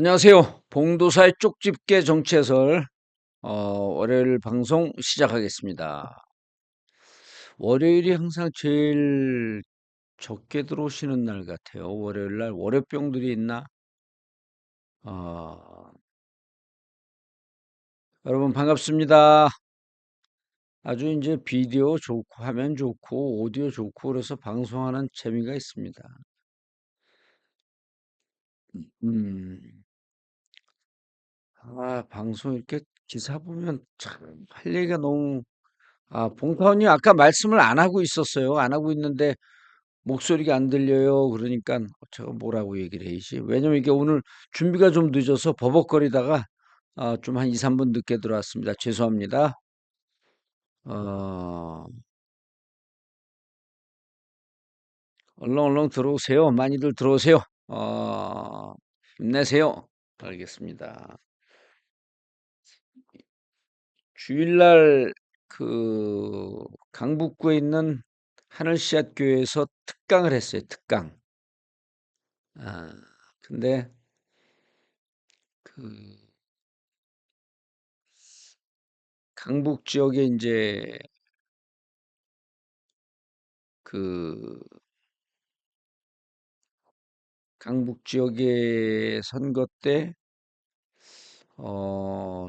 안녕하세요. 봉도사의 쪽집게 정치해설 월요일 방송 시작하겠습니다. 월요일이 항상 제일 적게 들어오시는 날 같아요. 월요일 날 월요병들이 있나? 어, 여러분 반갑습니다. 아주 이제 비디오 좋고 화면 좋고 오디오 좋고 그래서 방송하는 재미가 있습니다. 음, 방송 이렇게 기사 보면 참 할 얘기가 너무 봉사원님 아까 말씀을 안 하고 있었어요. 안 하고 있는데 목소리가 안 들려요. 그러니까 제가 뭐라고 얘기를 해야지. 왜냐면 이게 오늘 준비가 좀 늦어서 버벅거리다가 좀 한 2, 3분 늦게 들어왔습니다. 죄송합니다. 어, 얼른 얼른 들어오세요. 많이들 들어오세요. 힘내세요. 알겠습니다. 주일날 그 강북구에 있는 하늘씨앗 교회에서 특강을 했어요. 특강. 아, 근데 그 강북 지역에 이제 그 강북 지역의 선거 때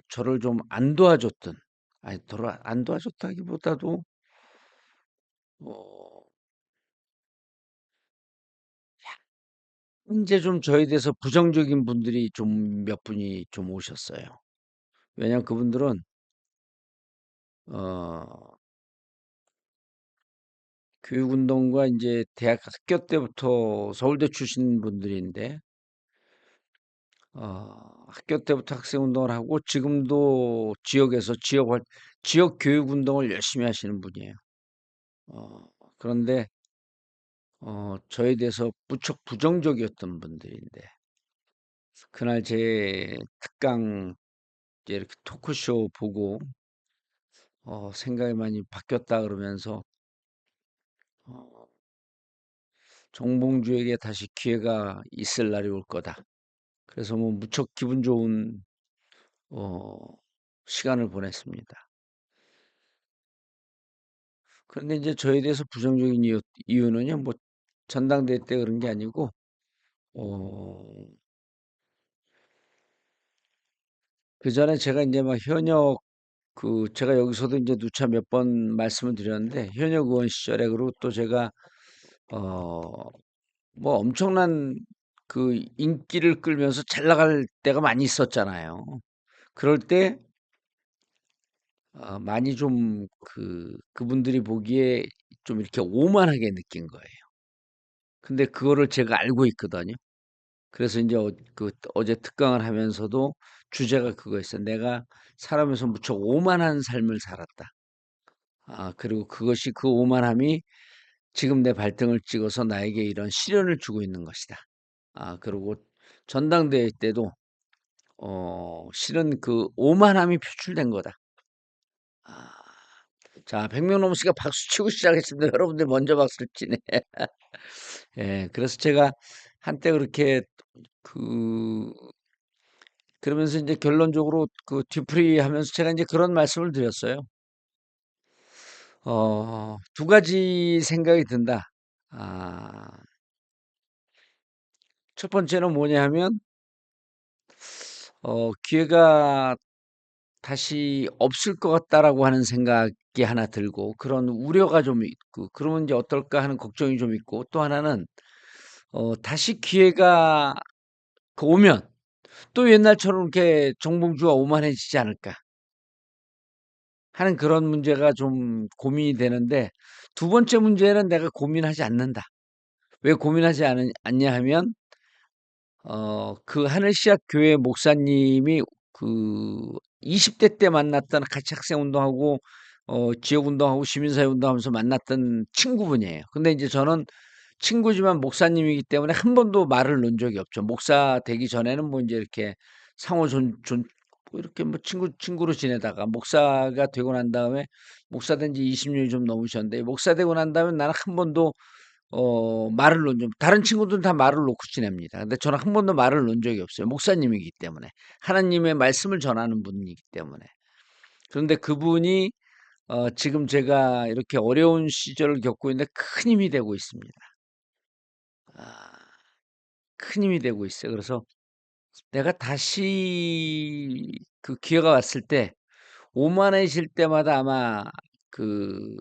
저를 좀 안 도와줬던 아니 돌아 안 도와줬다기보다도 어 인제 좀 저에 대해서 부정적인 분들이 좀 몇 분이 좀 오셨어요. 왜냐하면 그분들은 어 교육운동과 인제 대학 학교 때부터 서울대 출신 분들인데 학교 때부터 학생운동을 하고 지금도 지역에서 지역 교육운동을 열심히 하시는 분이에요. 어 그런데 저에 대해서 무척 부정적이었던 분들인데 그날 제 특강 이제 이렇게 토크쇼 보고 생각이 많이 바뀌었다 그러면서 어, 정봉주에게 다시 기회가 있을 날이 올 거다. 그래서 뭐 무척 기분 좋은 어, 시간을 보냈습니다. 그런데 이제 저에 대해서 부정적인 이유는요, 뭐 전당대회 때 그런 게 아니고 어, 그 전에 제가 이제 막 현역 제가 여기서도 이제 누차 몇 번 말씀을 드렸는데 현역 의원 시절에 그리고 또 제가 어 뭐 엄청난 그 인기를 끌면서 잘 나갈 때가 많이 있었잖아요. 그럴 때 많이 좀 그분들이 보기에 좀 이렇게 오만하게 느낀 거예요. 근데 그거를 제가 알고 있거든요. 그래서 이제 어제 특강을 하면서도 주제가 그거였어요. 내가 살아면서 무척 오만한 삶을 살았다. 그리고 그것이 그 오만함이 지금 내 발등을 찍어서 나에게 이런 시련을 주고 있는 것이다. 그리고 전당대회 때도 실은 그 오만함이 표출된 거다. 아, 자, 백명놈 씨가 박수 치고 시작했습니다. 여러분들 먼저 박수를 치네. 예, 그래서 제가 한때 그렇게 그 그러면서 이제 결론적으로 그 뒤풀이하면서 제가 이제 그런 말씀을 드렸어요. 두 가지 생각이 든다. 아, 첫 번째는 뭐냐 하면 기회가 다시 없을 것 같다라고 하는 생각이 하나 들고 그런 우려가 좀 있고 그러면 이제 어떨까 하는 걱정이 좀 있고 또 하나는 다시 기회가 오면 또 옛날처럼 이렇게 정봉주가 오만해지지 않을까 하는 그런 문제가 좀 고민이 되는데 두 번째 문제는 내가 고민하지 않는다. 왜 고민하지 않냐 하면 그 하늘씨앗 교회 목사님이 그 20대 때 만났던 같이 학생 운동하고 지역 운동하고 시민사회 운동하면서 만났던 친구분이에요. 근데 이제 저는 친구지만 목사님이기 때문에 한 번도 말을 놓은 적이 없죠. 목사 되기 전에는 뭐 이제 이렇게 상호 뭐 이렇게 뭐 친구로 지내다가 목사가 되고 난 다음에 목사 된 지 20년이 좀 넘으셨는데 목사 되고 난 다음에 나는 한 번도 말을 놓은 적 다른 친구들은 다 말을 놓고 지냅니다. 근데 저는 한 번도 말을 놓은 적이 없어요. 목사님이기 때문에. 하나님의 말씀을 전하는 분이기 때문에. 그런데 그분이 지금 제가 이렇게 어려운 시절을 겪고 있는데 큰 힘이 되고 있습니다. 아 큰 힘이 되고 있어요. 그래서 내가 다시 그 기회가 왔을 때 오만해질 때마다 아마 그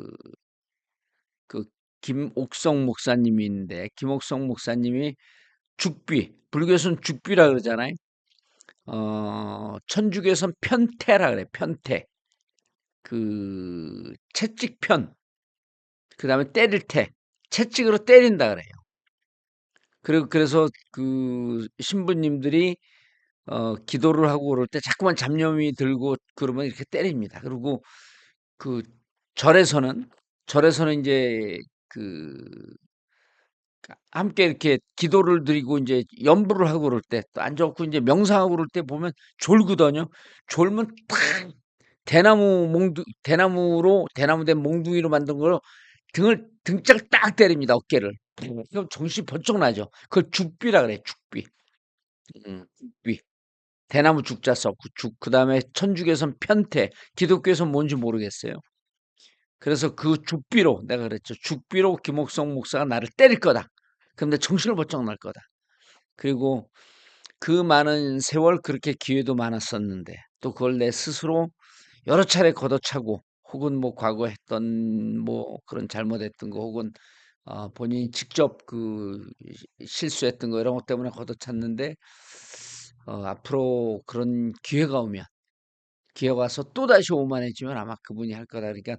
그 김옥성 목사님이 있는데 김옥성 목사님이 죽비, 불교에서는 죽비라 그러잖아요. 천주교에서는 편태라 그래, 편태. 그 채찍편, 그다음에 때릴 때, 채찍으로 때린다 그래요. 그리고 그래서 그 신부님들이 기도를 하고 그럴 때 자꾸만 잡념이 들고 그러면 이렇게 때립니다. 그리고 그 절에서는 이제 그 함께 이렇게 기도를 드리고 이제 염불을 하고 그럴 때 또 앉아 갖고 이제 명상하고 그럴 때 보면 졸거든요. 졸면 탁 대나무 된 몽둥이로 만든 걸로 등을 등짝을 딱 때립니다, 어깨를. 그럼 정신이 번쩍 나죠. 그걸 죽비라 그래, 죽비. 죽비. 대나무 죽자 썼고 죽 그다음에 천주교에선 편태, 기독교에선 뭔지 모르겠어요. 그래서 그 죽비로 내가 그랬죠. 죽비로 김옥성 목사가 나를 때릴 거다. 그럼 내 정신을 번쩍 날 거다. 그리고 그 많은 세월 그렇게 기회도 많았었는데 또 그걸 내 스스로 여러 차례 걷어차고 혹은 뭐 과거에 했던 뭐 그런 잘못했던 거 혹은 본인이 직접 그 실수했던 거 이런 것 때문에 걷어찼는데 앞으로 그런 기회가 오면 기회가 와서 또다시 오만해지면 아마 그분이 할 거다. 그러니까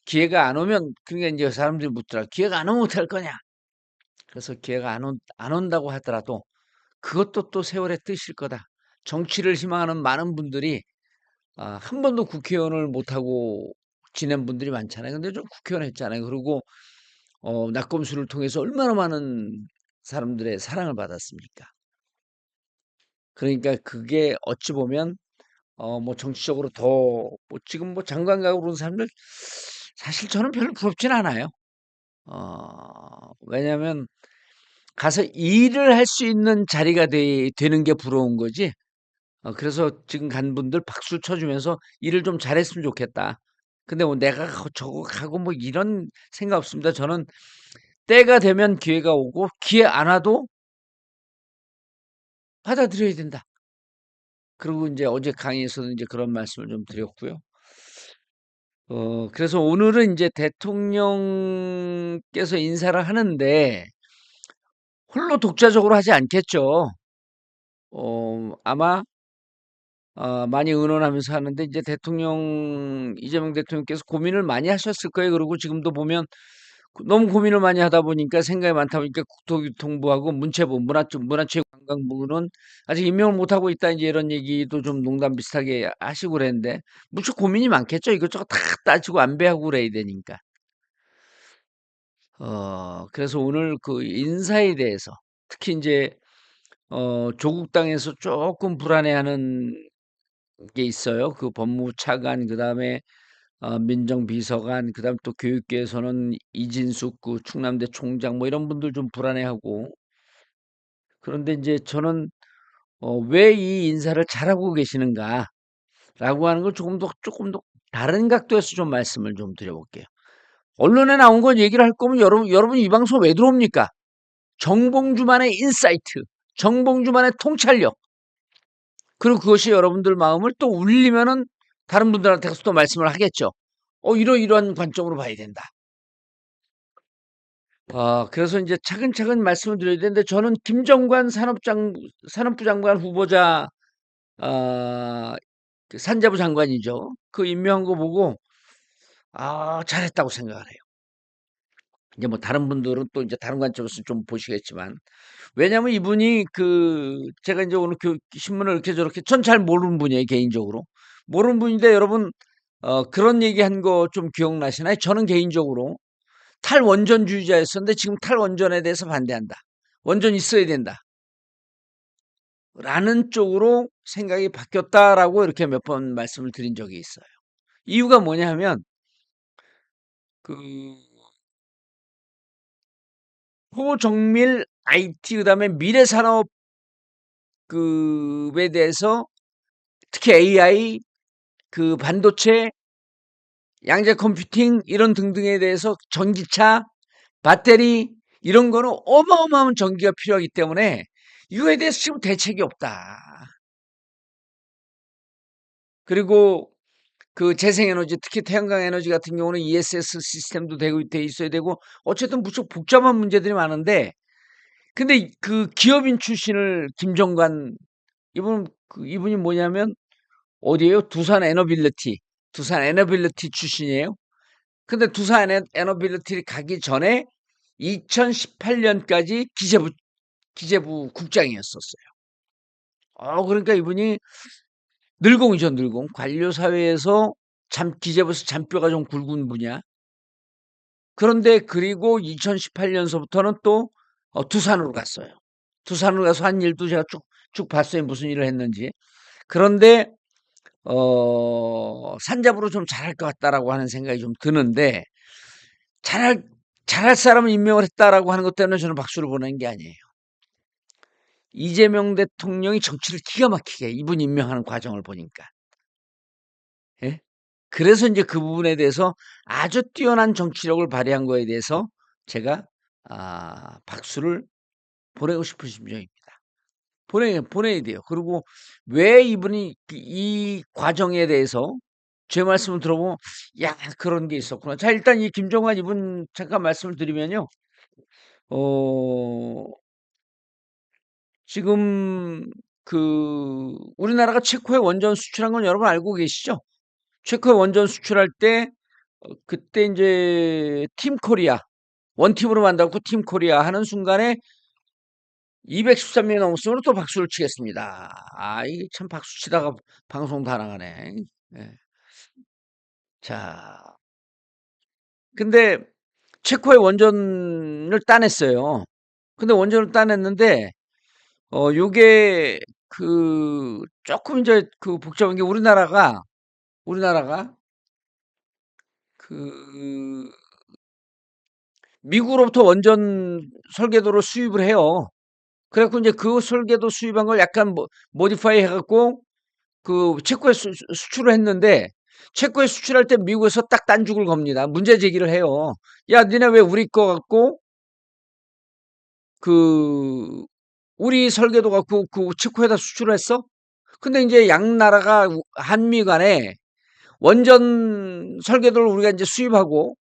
기회가 안 오면 그러니까 인제 사람들이 묻더라. "기회가 안 오면 어떡할 거냐?" 그래서 기회가 안 온다고 하더라도 그것도 또 세월의 뜻일 거다. 정치를 희망하는 많은 분들이 한 번도 국회의원을 못 하고 지낸 분들이 많잖아요. 근데 좀 국회의원 했잖아요. 그리고 낙검수를 통해서 얼마나 많은 사람들의 사랑을 받았습니까. 그러니까 그게 어찌 보면 뭐 정치적으로 더 뭐 지금 뭐 장관 가고 그런 사람들 사실 저는 별로 부럽진 않아요. 왜냐하면 가서 일을 할 수 있는 자리가 되는 게 부러운 거지. 그래서 지금 간 분들 박수 쳐 주면서 '일을 좀 잘했으면 좋겠다.' 근데 뭐 '내가 저거 가고 뭐 이런 생각 없습니다.' 저는 때가 되면 기회가 오고 기회 안 와도 받아들여야 된다. 그리고 인제 어제 강의에서도 인제 그런 말씀을 좀 드렸고요. 그래서 오늘은 인제 대통령께서 인사를 하는데 홀로 독자적으로 하지 않겠죠. 아마 많이 의논하면서 하는데 이제 이재명 대통령께서 고민을 많이 하셨을 거예요. 그리고 지금도 보면 너무 고민을 많이 하다 보니까 생각이 많다 보니까 국토교통부하고 문체부, 문화체육관광부는 아직 임명을 못 하고 있다. 인제 이런 얘기도 좀 농담 비슷하게 하시고 그랬는데 무척 고민이 많겠죠. 이것저것 다 따지고 안배하고 그래야 되니까. 그래서 오늘 그 인사에 대해서 특히 인제 조국 땅에서 쪼끔 불안해하는 게 있어요. 그 법무차관 그다음에 민정비서관 그다음에 또 교육계에서는 이진숙 그 충남대 총장 뭐 이런 분들 좀 불안해하고 그런데 인제 저는 '왜 이 인사를 잘하고 계시는가.'라고 하는 걸 조금 더 다른 각도에서 좀 말씀을 좀 드려 볼게요. 언론에 나온 건 얘기를 할 거면 여러분 이 방송 왜 들어옵니까? 정봉주만의 인사이트, 정봉주만의 통찰력 그리고 그것이 여러분들 마음을 또 울리면은 다른 분들한테 가서 또 말씀을 하겠죠. 이러이러한 관점으로 봐야 된다. 그래서 인제 차근차근 말씀을 드려야 되는데 저는 김정관 산업부 장관 후보자 아 그 산자부 장관이죠. 그 임명한 거 보고 잘했다고 생각을 해요. 이제 뭐 다른 분들은 또 인제 다른 관점에서 좀 보시겠지만 왜냐하면 이분이 제가 인제 오늘 신문을 이렇게 저렇게 전 잘 모르는 분이에요 개인적으로. 모르는 분인데 여러분 그런 얘기한 거 좀 기억나시나요? 저는 개인적으로 탈원전주의자였었는데 지금 탈원전에 대해서 반대한다. 원전이 있어야 된다라는 쪽으로 생각이 바뀌었다라고 이렇게 몇 번 말씀을 드린 적이 있어요. 이유가 뭐냐 하면 그 호정밀 IT 그다음에 미래산업 급에 대해서 특히 AI 그 반도체, 양자 컴퓨팅 이런 등등에 대해서 전기차, 배터리 이런 거는 어마어마한 전기가 필요하기 때문에 이거에 대해서 지금 대책이 없다. 그리고 그 재생에너지 특히 태양광 에너지 같은 경우는 ESS 시스템도 돼 있어야 되고 어쨌든 무척 복잡한 문제들이 많은데 근데 그 기업인 출신을 김정관 이분이 뭐냐면 어디에요? 두산 에너빌리티 출신이에요. 근데 두산 에너빌리티 가기 전에 2018년까지 기재부 국장이었었어요. 그러니까 이분이 늘공이죠, 늘공. 관료 사회에서 기재부에서 잔뼈가 좀 굵은 분이야. 그런데 그리고 2018년서부터는 또 두산으로 갔어요. 두산으로 가서 한 일도 제가 쭉 봤어요. 무슨 일을 했는지. 그런데 산잡으로 좀 잘할 것 같다라고 하는 생각이 좀 드는데 잘할 잘할 사람을 임명을 했다라고 하는 것 때문에 저는 박수를 보내는 게 아니에요. 이재명 대통령이 정치를 기가 막히게 이분 임명하는 과정을 보니까. 예? 그래서 이제 그 부분에 대해서 아주 뛰어난 정치력을 발휘한 거에 대해서 제가 박수를 보내고 싶은 심정입니다. 보내야 돼요. 그리고 왜 이분이 이 과정에 대해서 제 말씀을 들어보면 야 그런 게 있었구나. 자 일단 이 김정환 이분 잠깐 말씀을 드리면요. 어 지금 우리나라가 체코에 원전 수출한 건 여러분 알고 계시죠? 체코에 원전 수출할 때 그때 이제 팀 코리아 원팀으로 만들고 팀 코리아 하는 순간에 213명이 넘었으면 또 박수를 치겠습니다. 이게 참 박수 치다가 방송 다 나가네. 예. 자, 근데 체코에 원전을 따냈어요. 근데 원전을 따냈는데 요게 조금 이제 복잡한 게 우리나라가 그 미국으로부터 원전 설계도를 수입을 해요. 그래 갖고 인제 그 설계도 수입한 걸 약간 모디파이 해 갖고 체코에 수출을 했는데 체코에 수출할 때 미국에서 딱 딴죽을 겁니다. 문제 제기를 해요. "야 니네 왜 우리 거 갖고 그 우리 설계도 갖고 체코에다 수출을 했어?" 근데 인제 양 나라가 한미 간에 원전 설계도를 우리가 인제 수입하고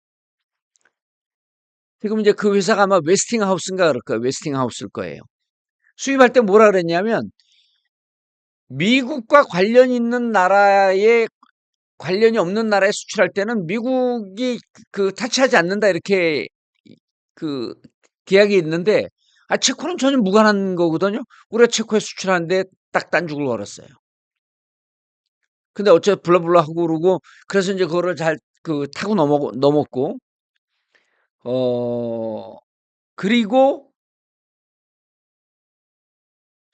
지금 이제 그 회사가 아마 웨스팅하우스인가 그럴 거예요. 웨스팅하우스일 거예요. 수입할 때 뭐라 그랬냐면 미국과 관련 있는 나라에 관련이 없는 나라에 수출할 때는 미국이 타치하지 않는다 이렇게 그 계약이 있는데 체코는 전혀 무관한 거거든요. 우리가 체코에 수출하는데 딱 딴죽을 걸었어요. 근데 어째 블라블라 하고 그러고 그래서 이제 그거를 잘 타고 넘었고 어 그리고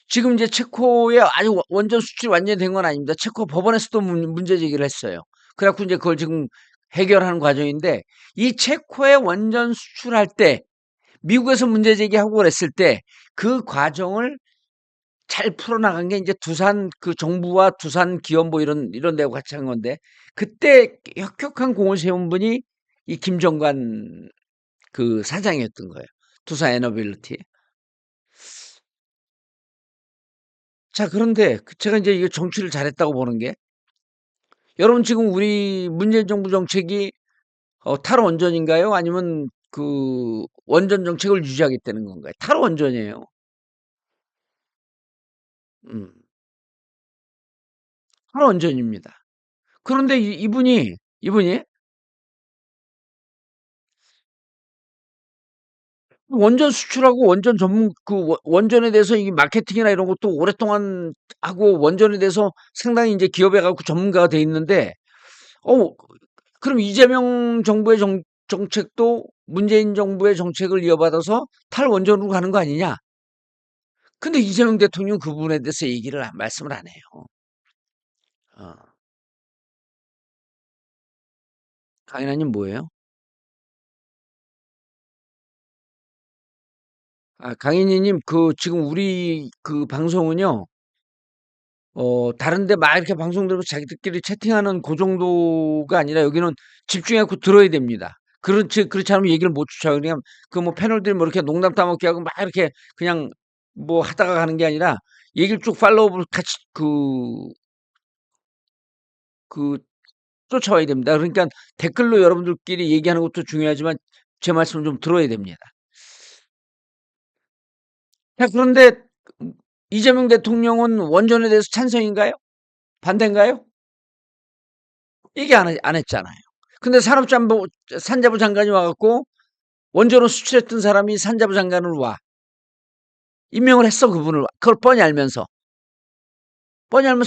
지금 이제 체코에 아직 원전 수출이 완전히 된 건 아닙니다. 체코 법원에서도 문제 제기를 했어요. 그래 갖고 이제 그걸 지금 해결하는 과정인데 이 체코에 원전 수출할 때 미국에서 문제 제기하고 그랬을 때 그 과정을 잘 풀어나간 게 이제 두산 정부와 두산 기업 뭐 이런 데하고 같이 한 건데 그때 혁혁한 공을 세운 분이 이 김정관 사장이었던 거예요. 두산 에너빌리티. 자 그런데 제가 이제 이거 정치를 잘했다고 보는 게 여러분 지금 우리 문재인 정부 정책이 탈원전인가요? 아니면 원전 정책을 유지하겠다는 건가요? 탈원전이에요. 음. 탈원전입니다. 그런데 이분이 원전 수출하고 원전 전문 원전에 대해서 이 마케팅이나 이런 것도 오랫동안 하고 원전에 대해서 상당히 이제 기업에 갖고 전문가가 돼 있는데 어 그럼 이재명 정부의 정책도 문재인 정부의 정책을 이어받아서 탈원전으로 가는 거 아니냐? 근데 이재명 대통령 그 부분에 대해서 말씀을 안 해요. 어. 강인하님 뭐예요? 강인희님, 지금 우리 방송은요, 다른데 막 이렇게 방송 들으면서 자기들끼리 채팅하는 그 정도가 아니라 여기는 집중해갖고 들어야 됩니다. 그렇지 않으면 얘기를 못 주죠. 그냥 뭐 패널들이 뭐 이렇게 농담 따먹기 하고 막 이렇게 그냥 뭐 하다가 가는 게 아니라 얘기를 쭉 팔로우를 같이 그 쫓아와야 됩니다. 그러니까 댓글로 여러분들끼리 얘기하는 것도 중요하지만 제 말씀을 좀 들어야 됩니다. 자, 그런데 이재명 대통령은 원전에 대해서 찬성인가요? 반대인가요? 얘기 안 했잖아요. 근데 산자부 장관이 와갖고 원전을 수출했던 사람이 산자부 장관을 임명을 했어, 그분을. 그걸 뻔히 알면서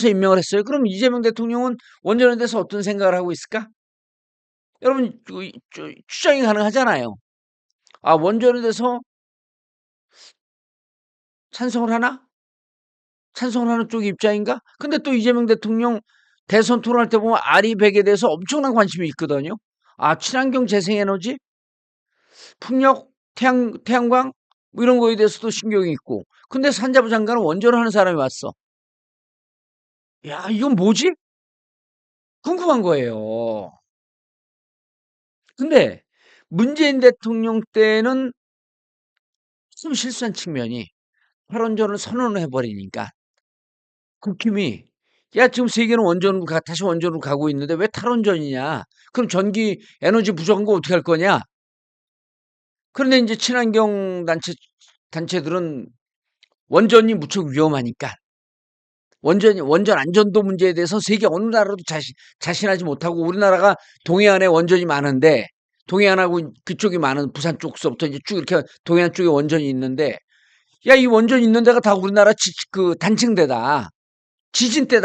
임명을 했어요. 그럼 이재명 대통령은 원전에 대해서 어떤 생각을 하고 있을까? 여러분, 추정이 가능하잖아요. 원전에 대해서 찬성을 하나? 찬성을 하는 쪽 입장인가? 근데 또 이재명 대통령 대선 토론할 때 보면 아리백에 대해서 엄청난 관심이 있거든요. 친환경 재생에너지, 풍력, 태양광, 뭐 이런 거에 대해서도 신경이 있고. 근데 산자부 장관은 원전을 하는 사람이 왔어. 야, 이건 뭐지? 궁금한 거예요. 근데 문재인 대통령 때는 좀 실수한 측면이 탈원전을 선언을 해버리니까 국힘이, 야, 지금 세계는 다시 원전으로 가고 있는데 왜 탈원전이냐? 그럼 전기 에너지 부족한 거 어떻게 할 거냐? 그런데 이제 친환경 단체들은 원전이 무척 위험하니까 원전 안전도 문제에 대해서 세계 어느 나라도 자신하지 못하고, 우리나라가 동해안에 원전이 많은데 동해안하고 그쪽이 많은 부산 쪽서부터 이제 쭉 이렇게 동해안 쪽에 원전이 있는데, 야, 이 원전 있는 데가 다 우리나라 단층대다. 지진대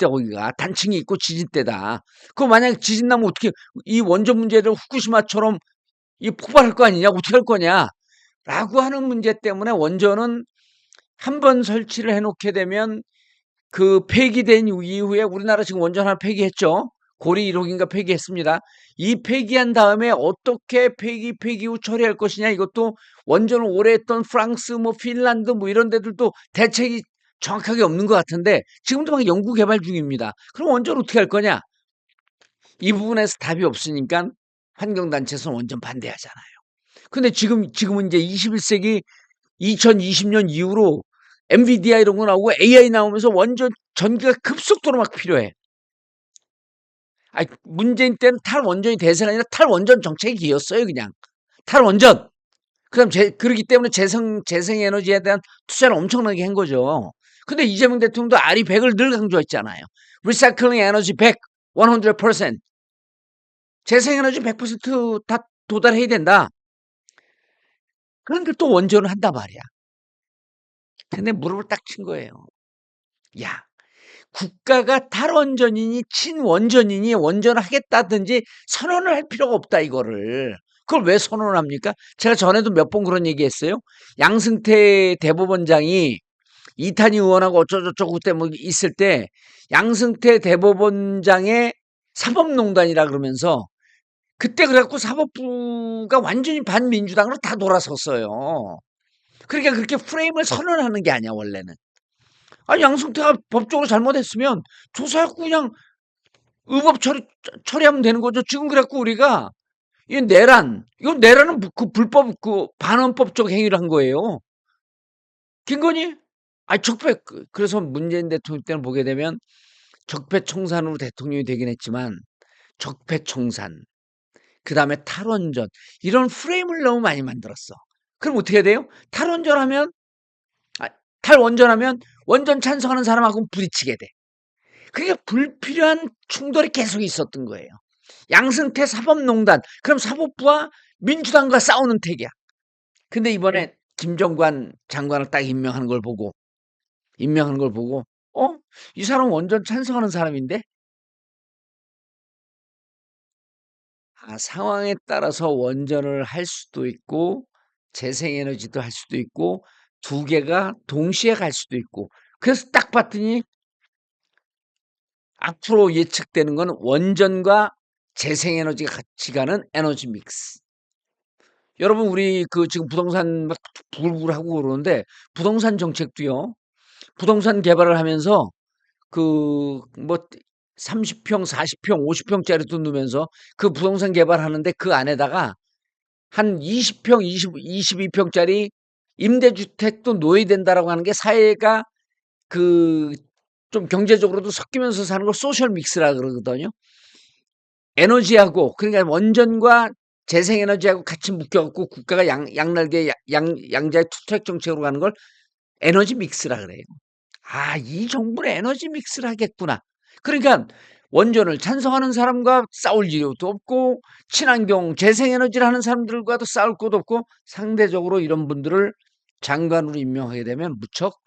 거기가 단층이 있고 지진대다. 그거 만약에 지진 나면 어떻게, 이 원전 문제를 후쿠시마처럼 이 폭발할 거 아니냐? 어떻게 할 거냐? 라고 하는 문제 때문에 원전은 한 번 설치를 해놓게 되면 폐기된 이후에, 우리나라 지금 원전 하나 폐기했죠. 고리 1호기인가 폐기했습니다. 이 폐기한 다음에 어떻게 폐기 후 처리할 것이냐, 이것도 원전을 오래 했던 프랑스, 뭐 핀란드, 뭐 이런 데들도 대책이 정확하게 없는 것 같은데 지금도 막 연구 개발 중입니다. 그럼 원전 어떻게 할 거냐? 이 부분에서 답이 없으니까 환경단체에서는 원전 반대하잖아요. 근데 지금은 이제 21세기 2020년 이후로 엔비디아 이런 거 나오고 AI 나오면서 원전 전기가 급속도로 막 필요해. 문재인 때는 탈원전이 대세가 아니라 탈원전 정책이었어요, 그냥. 탈원전. 그러기 때문에 재생에너지에 대한 투자를 엄청나게 한 거죠. 근데 이재명 대통령도 아리 100을 늘 강조했잖아요. 리사이클링 에너지 100, 100%. 재생에너지 100%다 도달해야 된다. 그런데 또 원전을 한단 말이야. 근데 무릎을 딱 친 거예요. 야, 국가가 탈원전이니 친원전이니 원전을 하겠다든지 선언을 할 필요가 없다, 이거를. 그걸 왜 선언을 합니까? 제가 전에도 몇 번 그런 얘기 했어요. 양승태 대법원장이 이탄희 의원하고 어쩌고저쩌고 그때 뭐 있을 때 양승태 대법원장의 사법농단이라 그러면서, 그때 그래갖고 사법부가 완전히 반민주당으로 다 돌아섰어요. 그러니까 그렇게 프레임을 선언하는 게 아니야, 원래는. 양승태가 법적으로 잘못했으면 조사하고 그냥 처리하면 되는 거죠. 지금 그래갖고 우리가 이건 내란은 불법, 반헌법적 행위를 한 거예요. 김건희? 그래서 문재인 대통령 때는 보게 되면 적폐청산으로 대통령이 되긴 했지만, 적폐청산, 그 다음에 탈원전, 이런 프레임을 너무 많이 만들었어. 그럼 어떻게 돼요? 아, 탈원전하면 원전 찬성하는 사람하고 부딪히게 돼. 그게 불필요한 충돌이 계속 있었던 거예요. 양승태 사법농단. 그럼 사법부와 민주당과 싸우는 택이야. 근데 이번에 김정관 장관을 딱 임명하는 걸 보고, 이 사람 원전 찬성하는 사람인데? 상황에 따라서 원전을 할 수도 있고, 재생에너지도 할 수도 있고, 두 개가 동시에 갈 수도 있고. 그래서 딱 봤더니 앞으로 예측되는 건 원전과 재생에너지가 같이 가는 에너지 믹스. 여러분 우리 그 지금 부동산 막 부글부글하고 그러는데 부동산 정책도요. 부동산 개발을 하면서 그 뭐 30평, 40평, 50평짜리도 넣으면서 그 부동산 개발하는데 그 안에다가 한 20평, 22평짜리 임대주택도 놓아야 된다라고 하는 게 사회가 그 좀 경제적으로도 섞이면서 사는 걸 소셜 믹스라 그러거든요. 에너지하고 그러니까 원전과 재생에너지하고 같이 묶여갖고 국가가 양날개 양자의 투트랙 정책으로 가는 걸 에너지 믹스라 그래요. 아, 이 정부는 에너지 믹스를 하겠구나. 그러니까 원전을 찬성하는 사람과 싸울 이유도 없고 친환경 재생에너지를 하는 사람들과도 싸울 것도 없고 상대적으로 이런 분들을 장관으로 임명하게 되면 무척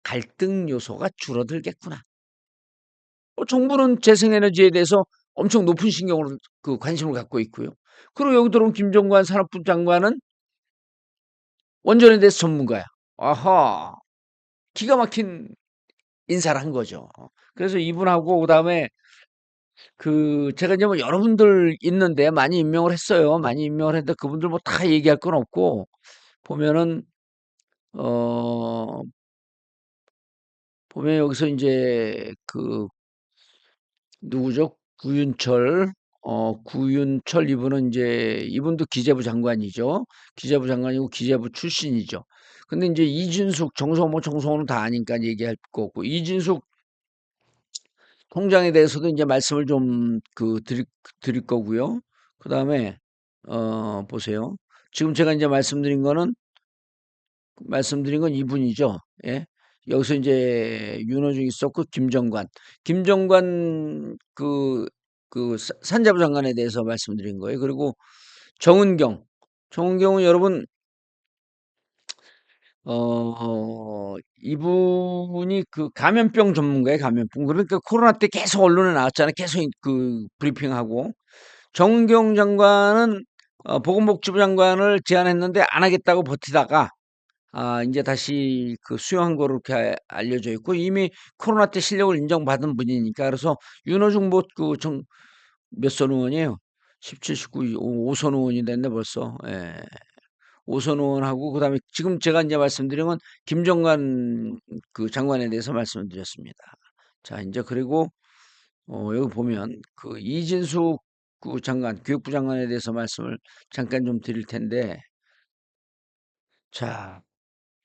갈등 요소가 줄어들겠구나. 정부는 재생에너지에 대해서 엄청 높은 신경을 그 관심을 갖고 있고요. 그리고 여기 들어온 김종관 산업부 장관은 원전에 대해서 전문가야. 아하, 기가 막힌 인사를 한 거죠. 그래서 이분하고 그다음에 그 제가 이제 뭐 여러분들 있는데 많이 임명을 했어요. 많이 임명을 했는데 그분들 뭐 다 얘기할 건 없고 보면은 어 보면 여기서 인제 그 누구죠? 구윤철 이분은 인제 이분도 기재부 장관이죠. 기재부 장관이고 기재부 출신이죠. 근데 인제 이진숙, 정성호는 다 아니까 얘기할 거 없고 이진숙 통장에 대해서도 인제 말씀을 좀 그 드릴 거고요. 그다음에 보세요. 지금 제가 인제 말씀드린 건 이분이죠. 예. 여기서 인제 윤호중 있었고 김정관 산자부 장관에 대해서 말씀드린 거예요. 그리고 정은경. 정은경은 여러분 이분이 그 감염병 전문가예요, 감염병. 그러니까 코로나 때 계속 언론에 나왔잖아요. 계속 그 브리핑하고. 정은경 장관은 보건복지부 장관을 제안했는데 안 하겠다고 버티다가 인제 다시 그 수용한 거로 이렇게 알려져 있고 이미 코로나 때 실력을 인정받은 분이니까 그래서 윤호중 뭐 그 몇 선 의원이에요? 17, 19, 5선 의원이 됐네 벌써. 예. 5선 의원하고 그다음에 지금 제가 인제 말씀드린 건 김정관 그 장관에 대해서 말씀을 드렸습니다. 자 인제 그리고 여기 보면 그 이진숙 그 장관 교육부 장관에 대해서 말씀을 잠깐 좀 드릴 텐데 자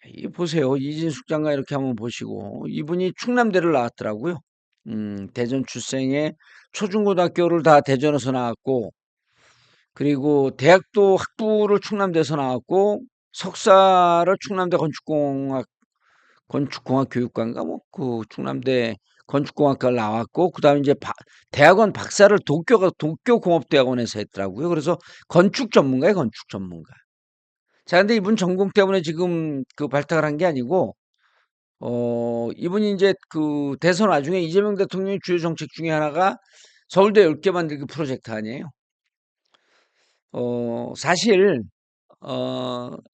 이 보세요. 이진숙 장관 이렇게 한번 보시고 이분이 충남대를 나왔더라고요. 대전 출생에 초중고등학교를 다 대전에서 나왔고 그리고 대학도 학부를 충남대에서 나왔고 석사를 충남대 건축공학교육과인가 뭐 그 충남대 건축공학과를 나왔고 그다음에 이제 대학원 박사를 도쿄공업대학원에서 했더라고요. 그래서 건축 전문가예요, 건축 전문가. 자, 근데 이분 전공 때문에 지금 그 발탁을 한 게 아니고 이분이 인제 그 대선 와중에 이재명 대통령의 주요 정책 중에 하나가 서울대 10개 만들기 프로젝트 아니에요. 사실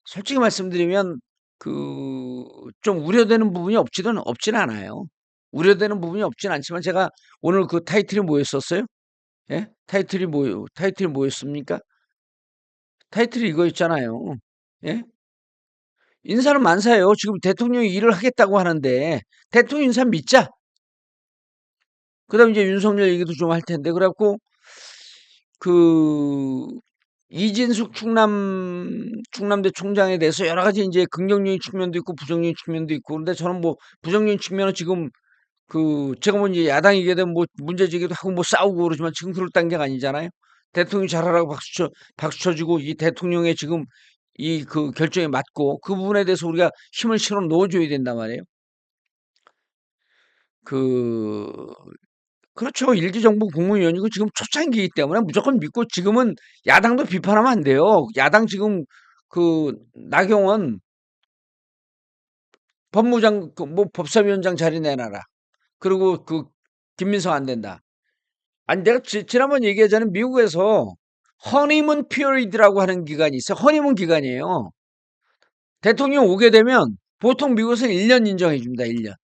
솔직히 말씀드리면 그 좀 우려되는 부분이 없지는 않아요. 우려되는 부분이 없진 않지만 제가 오늘 그 타이틀이 뭐였었어요? 예? 타이틀이 뭐였습니까? 타이틀이 이거였잖아요. 예? 인사는 만사예요. 지금 대통령이 일을 하겠다고 하는데 대통령 인사 믿자. 그다음에 이제 윤석열 얘기도 좀 할 텐데 그래 갖고 그 이진숙 충남대 총장에 대해서 여러 가지 인제 긍정적인 측면도 있고 부정적인 측면도 있고 그런데 저는 뭐 부정적인 측면은 지금 그 제가 뭐 이제 야당이게 되면 뭐 문제 제기도 하고 뭐 싸우고 그러지만 지금 그럴 단계가 아니잖아요. 대통령이 잘하라고 박수 쳐 주고 이 대통령의 지금 이 그 결정에 맞고 그 부분에 대해서 우리가 힘을 실어 넣어 줘야 된단 말이에요. 그 그렇죠. 일기 정부 국무위원이고 지금 초창기이기 때문에 무조건 믿고 지금은 야당도 비판하면 안 돼요. 야당 지금 그 나경원 법무장 그 뭐 법사위원장 자리 내놔라. 그리고 그 김민석 안 된다. 아니 내가 지난번 얘기하자면 미국에서 허니문 피리드라고 하는 기간이 있어요. 허니문 기간이에요. 대통령 오게 되면 보통 미국에서는 1년 인정해 줍니다. 1년.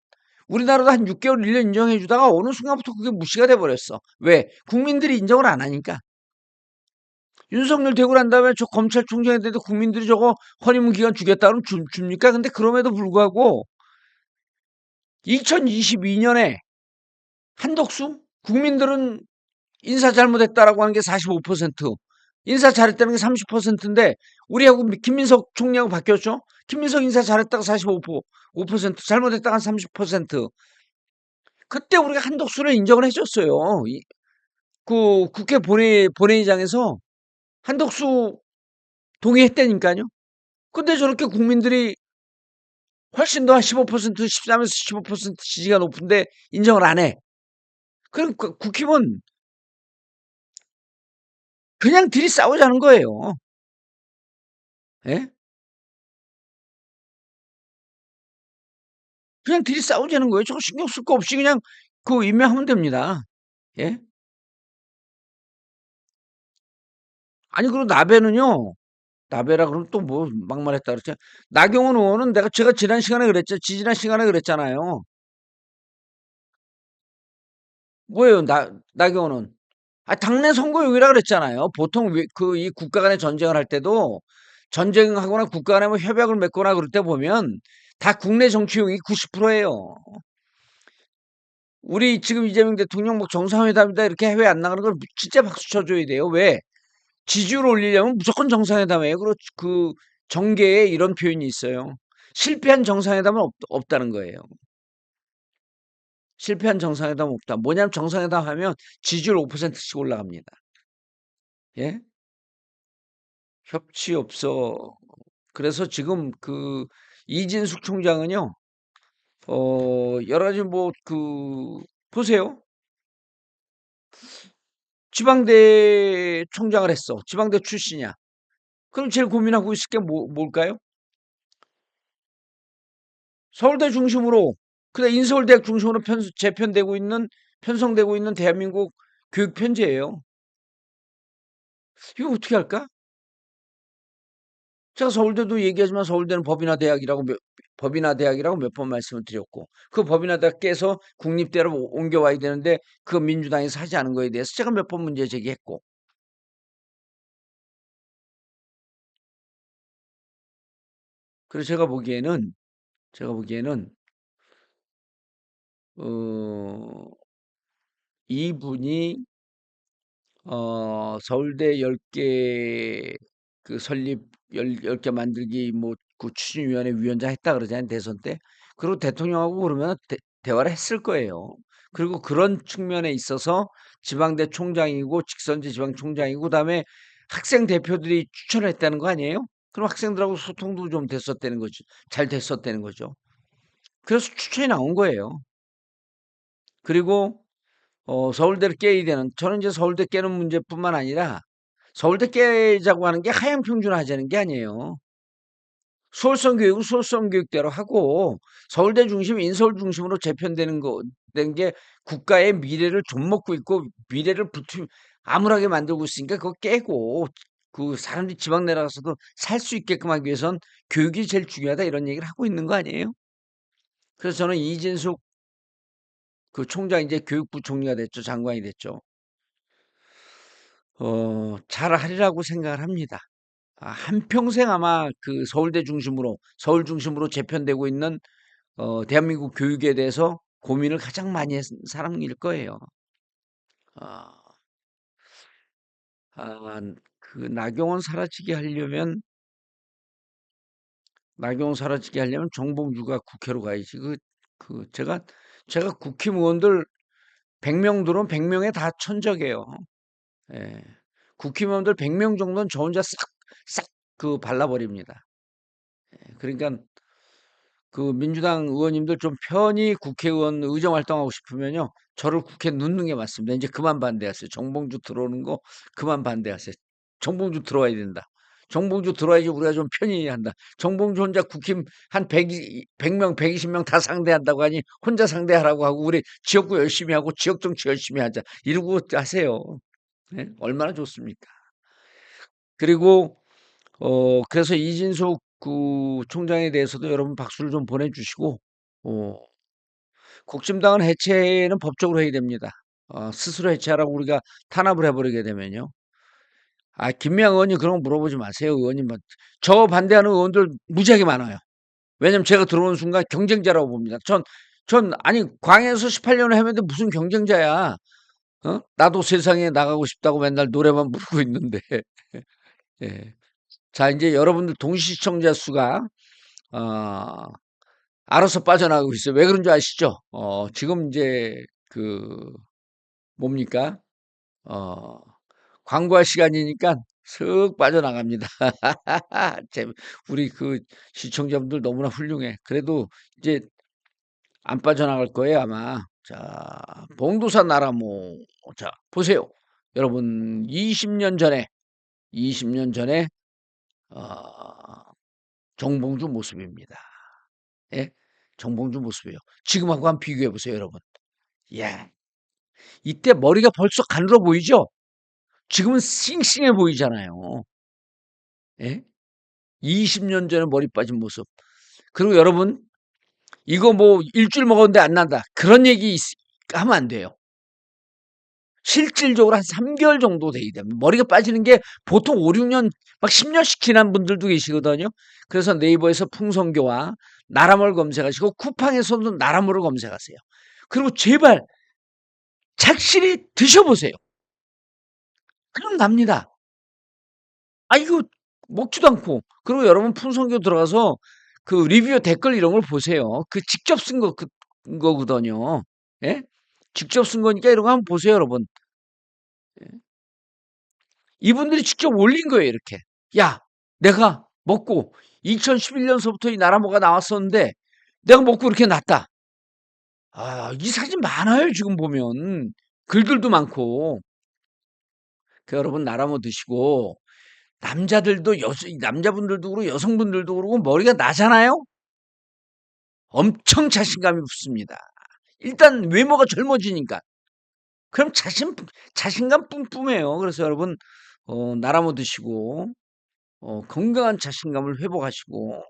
우리나라도 한 6개월, 1년 인정해 주다가 어느 순간부터 그게 무시가 돼 버렸어. 왜? 국민들이 인정을 안 하니까. 윤석열 되고 난 다음에 저 검찰총장이 돼도 국민들이 저거 허니문 기간 주겠다 그러면 줍니까? 근데 그럼에도 불구하고 2022년에 한덕수 국민들은 인사 잘못했다라고 하는 게 45%, 인사 잘했다는 게 30%인데 우리하고 김민석 총리하고 바뀌었죠. 김민석 인사 잘했다가 45%, 잘못했다가 한 30%. 그때 우리가 한덕수를 인정을 해줬어요. 그 국회 본회의장에서 한덕수 동의했다니까요. 근데 저렇게 국민들이 훨씬 더 한 15%, 13에서 15% 지지가 높은데 인정을 안 해. 그럼 국힘은 그냥 들이 싸우자는 거예요. 예? 그냥 들이 싸우자는 거예요. 저거 신경 쓸 거 없이 그냥 그 임명하면 됩니다. 예? 아니, 그리고 나배는요. 나배라 그러면 또 뭐 막말했다 그랬죠. 나경원 의원은 제가 지난 시간에 그랬죠. 지지난 시간에 그랬잖아요. 뭐예요, 나경원은? 아, 당내 선거용이라 그랬잖아요. 보통 이 국가 간의 전쟁을 할 때도 전쟁하거나 국가 간에 뭐 협약을 맺거나 그럴 때 보면 다 국내 정치용이 90%예요. 우리 지금 이재명 대통령 뭐 정상회담이다 이렇게 해외 안 나가는 걸 진짜 박수 쳐줘야 돼요. 왜? 지지율 올리려면 무조건 정상회담이에요. 그리고 그 정계에 이런 표현이 있어요. 실패한 정상회담은 없다는 거예요. 실패한 정상회담은 없다. 뭐냐면 정상회담 하면 지지율 5%씩 올라갑니다. 예? 협치 없어. 그래서 지금 이진숙 총장은요, 여러 가지 보세요. 지방대 총장을 했어. 지방대 출신이야. 그럼 제일 고민하고 있을 게 뭘까요? 서울대 중심으로, 그다음 인서울대학 중심으로 편성되고 있는 대한민국 교육 편제예요. 이거 어떻게 할까? 제가 서울대도 얘기하지만 서울대는 법인화 대학이라고 몇 번 말씀을 드렸고, 그 법인화 대학 깨서 국립대로 옮겨와야 되는데 그 민주당에서 하지 않은 거에 대해서 제가 몇 번 문제 제기했고, 그래서 제가 보기에는 어, 이분이 서울대 10개 설립 10개 만들기 뭐 그 추진위원회 위원장 했다 그러잖아요, 대선 때. 그리고 대통령하고 그러면 대화를 했을 거예요. 그리고 그런 측면에 있어서 지방대 총장이고 직선제 지방총장이고 그다음에 학생 대표들이 추천을 했다는 거 아니에요? 그럼 학생들하고 소통도 좀 됐었다는 거죠. 잘 됐었다는 거죠. 그래서 추천이 나온 거예요. 그리고 서울대를 깨야 되는, 저는 이제 서울대 깨는 문제뿐만 아니라 서울대 깨자고 하는 게 하향 평준화하자는 게 아니에요. 수월성 교육은 수월성 교육대로 하고 서울대 중심, 인서울 중심으로 재편되는 된 게 국가의 미래를 좀 먹고 있고 미래를 암울하게 만들고 있으니까 그거 깨고 그 사람들이 지방 내려가서도 살 수 있게끔 하기 위해선 교육이 제일 중요하다 이런 얘기를 하고 있는 거 아니에요? 그래서 저는 이진숙 그 총장 이제 교육부 총리가 됐죠. 장관이 됐죠. 잘하리라고 생각을 합니다. 한평생 아마 서울 중심으로 재편되고 있는 대한민국 교육에 대해서 고민을 가장 많이 한 사람일 거예요. 아, 그 나경원 사라지게 하려면 정봉주가 국회로 가야지. 제가 국힘의원들 100명 들어오면 100명에 다 천적이에요. 예. 국힘의원들 100명 정도는 저 혼자 싹 발라버립니다. 그러니까 그 민주당 의원님들 좀 편히 국회의원 의정 활동하고 싶으면요. 저를 국회에 넣는 게 맞습니다. 이제 그만 반대하세요. 정봉주 들어오는 거 그만 반대하세요. 정봉주 들어와야 된다. 정봉주 들어와야지 우리가 좀 편히 한다. 정봉주 혼자 국힘 한 100명, 120명 다 상대한다고 하니 혼자 상대하라고 하고 우리 지역구 열심히 하고 지역 정치 열심히 하자. 이러고 하세요. 네? 얼마나 좋습니까? 그리고 그래서 이진숙 그 총장에 대해서도 여러분 박수를 좀 보내주시고, 어, 국힘당은 해체는 법적으로 해야 됩니다. 스스로 해체하라고 우리가 탄압을 해버리게 되면요. 김미향 의원님 그런 거 물어보지 마세요. 의원님. 저 반대하는 의원들 무지하게 많아요. 왜냐면 제가 들어오는 순간 경쟁자라고 봅니다. 아니, 광에서 18년을 했는데 무슨 경쟁자야. 어? 나도 세상에 나가고 싶다고 맨날 노래만 부르고 있는데. 예. 자, 이제 여러분들 동시 시청자 수가, 어, 알아서 빠져나가고 있어요. 왜 그런 줄 아시죠? 지금 이제 뭡니까? 어, 광고할 시간이니까 슥 빠져나갑니다. 우리 시청자분들 너무나 훌륭해. 그래도 이제 안 빠져나갈 거예요, 아마. 자, 봉도사 나라모. 자, 보세요. 여러분, 20년 전에, 어, 정봉주 모습입니다. 예? 정봉주 모습이에요. 지금하고 한번 비교해 보세요, 여러분. 야, 이때 머리가 벌써 가늘어 보이죠? 지금은 싱싱해 보이잖아요. 예? 20년 전에 머리 빠진 모습. 그리고 여러분, 이거 뭐 일주일 먹었는데 안 난다. 그런 얘기 하면 안 돼요. 실질적으로 한 3개월 정도 돼야 됩니다. 머리가 빠지는 게 보통 5, 6년, 막 10년씩 지난 분들도 계시거든요. 그래서 네이버에서 풍성교와 나라몰 검색하시고 쿠팡에서도 나라몰을 검색하세요. 그리고 제발 착실히 드셔보세요. 그럼 납니다. 이거 먹지도 않고. 그리고 여러분 풍성교 들어가서 리뷰 댓글 이런 걸 보세요. 직접 쓴 거거든요. 예? 직접 쓴 거니까 이런 거 한번 보세요, 여러분. 예. 이분들이 직접 올린 거예요, 이렇게. 야, 내가 먹고 2011년서부터 이 나라모가 나왔었는데 내가 먹고 이렇게 났다. 이 사진 많아요, 지금 보면. 글들도 많고. 여러분 나라모 드시고 남자분들도 그렇고 여성분들도 그렇고 머리가 나잖아요. 엄청 자신감이 붙습니다. 일단 외모가 젊어지니까. 그럼 자신감 뿜뿜해요. 그래서 여러분 나라모 드시고 건강한 자신감을 회복하시고,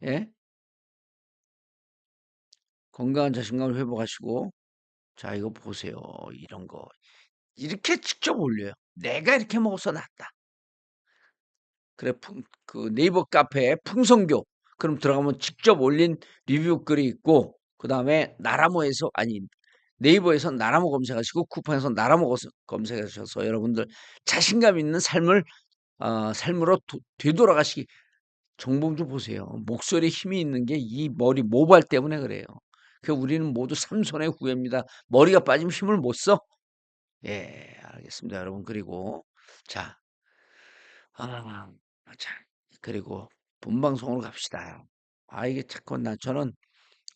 예? 건강한 자신감을 회복하시고, 자, 이거 보세요. 이런 거. 이렇게 직접 올려요. 내가 이렇게 먹어서 낫다. 그래, 네이버 카페에 풍성교. 그럼 들어가면 직접 올린 리뷰 글이 있고, 그 다음에 네이버에서 나라모 검색하시고, 쿠팡에서 나라모 검색하셔서 여러분들 자신감 있는 삶으로 되돌아가시기. 정봉주 보세요. 목소리에 힘이 있는 게 이 머리 모발 때문에 그래요. 우리는 모두 삼손의 후예입니다. 머리가 빠지면 힘을 못 써? 예, 알겠습니다, 여러분. 그리고 자, 아, 자, 그리고 본방송으로 갑시다. 이게 자꾸 저는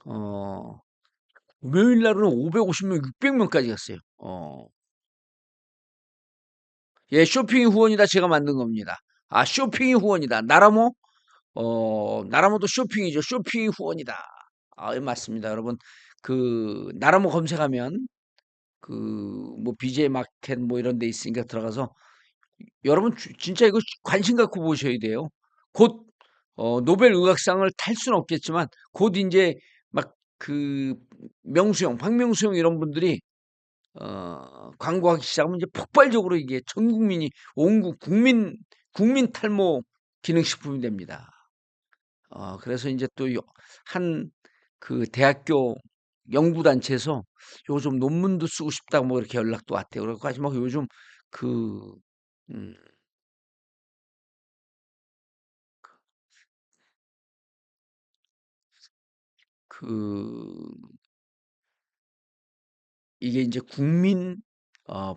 어 금요일 날은 550명, 600명까지 갔어요. 예, 쇼핑이 후원이다. 제가 만든 겁니다. 쇼핑이 후원이다. 나라모도 쇼핑이죠. 쇼핑이 후원이다. 예, 맞습니다. 여러분, 나라모 검색하면, 뭐, BJ 마켓 뭐 이런 데 있으니까 들어가서, 여러분, 진짜 이거 관심 갖고 보셔야 돼요. 곧, 노벨 의학상을 탈 수는 없겠지만, 곧 이제 막 박명수형 이런 분들이, 광고하기 시작하면 이제 폭발적으로 이게 전 국민이, 국민 탈모 기능식품이 됩니다. 그래서 이제 또 한 대학교 연구단체에서 요즘 논문도 쓰고 싶다고 뭐 이렇게 연락도 왔대요. 그래서 하지만 요즘 그, 음, 그, 이게 이제 국민,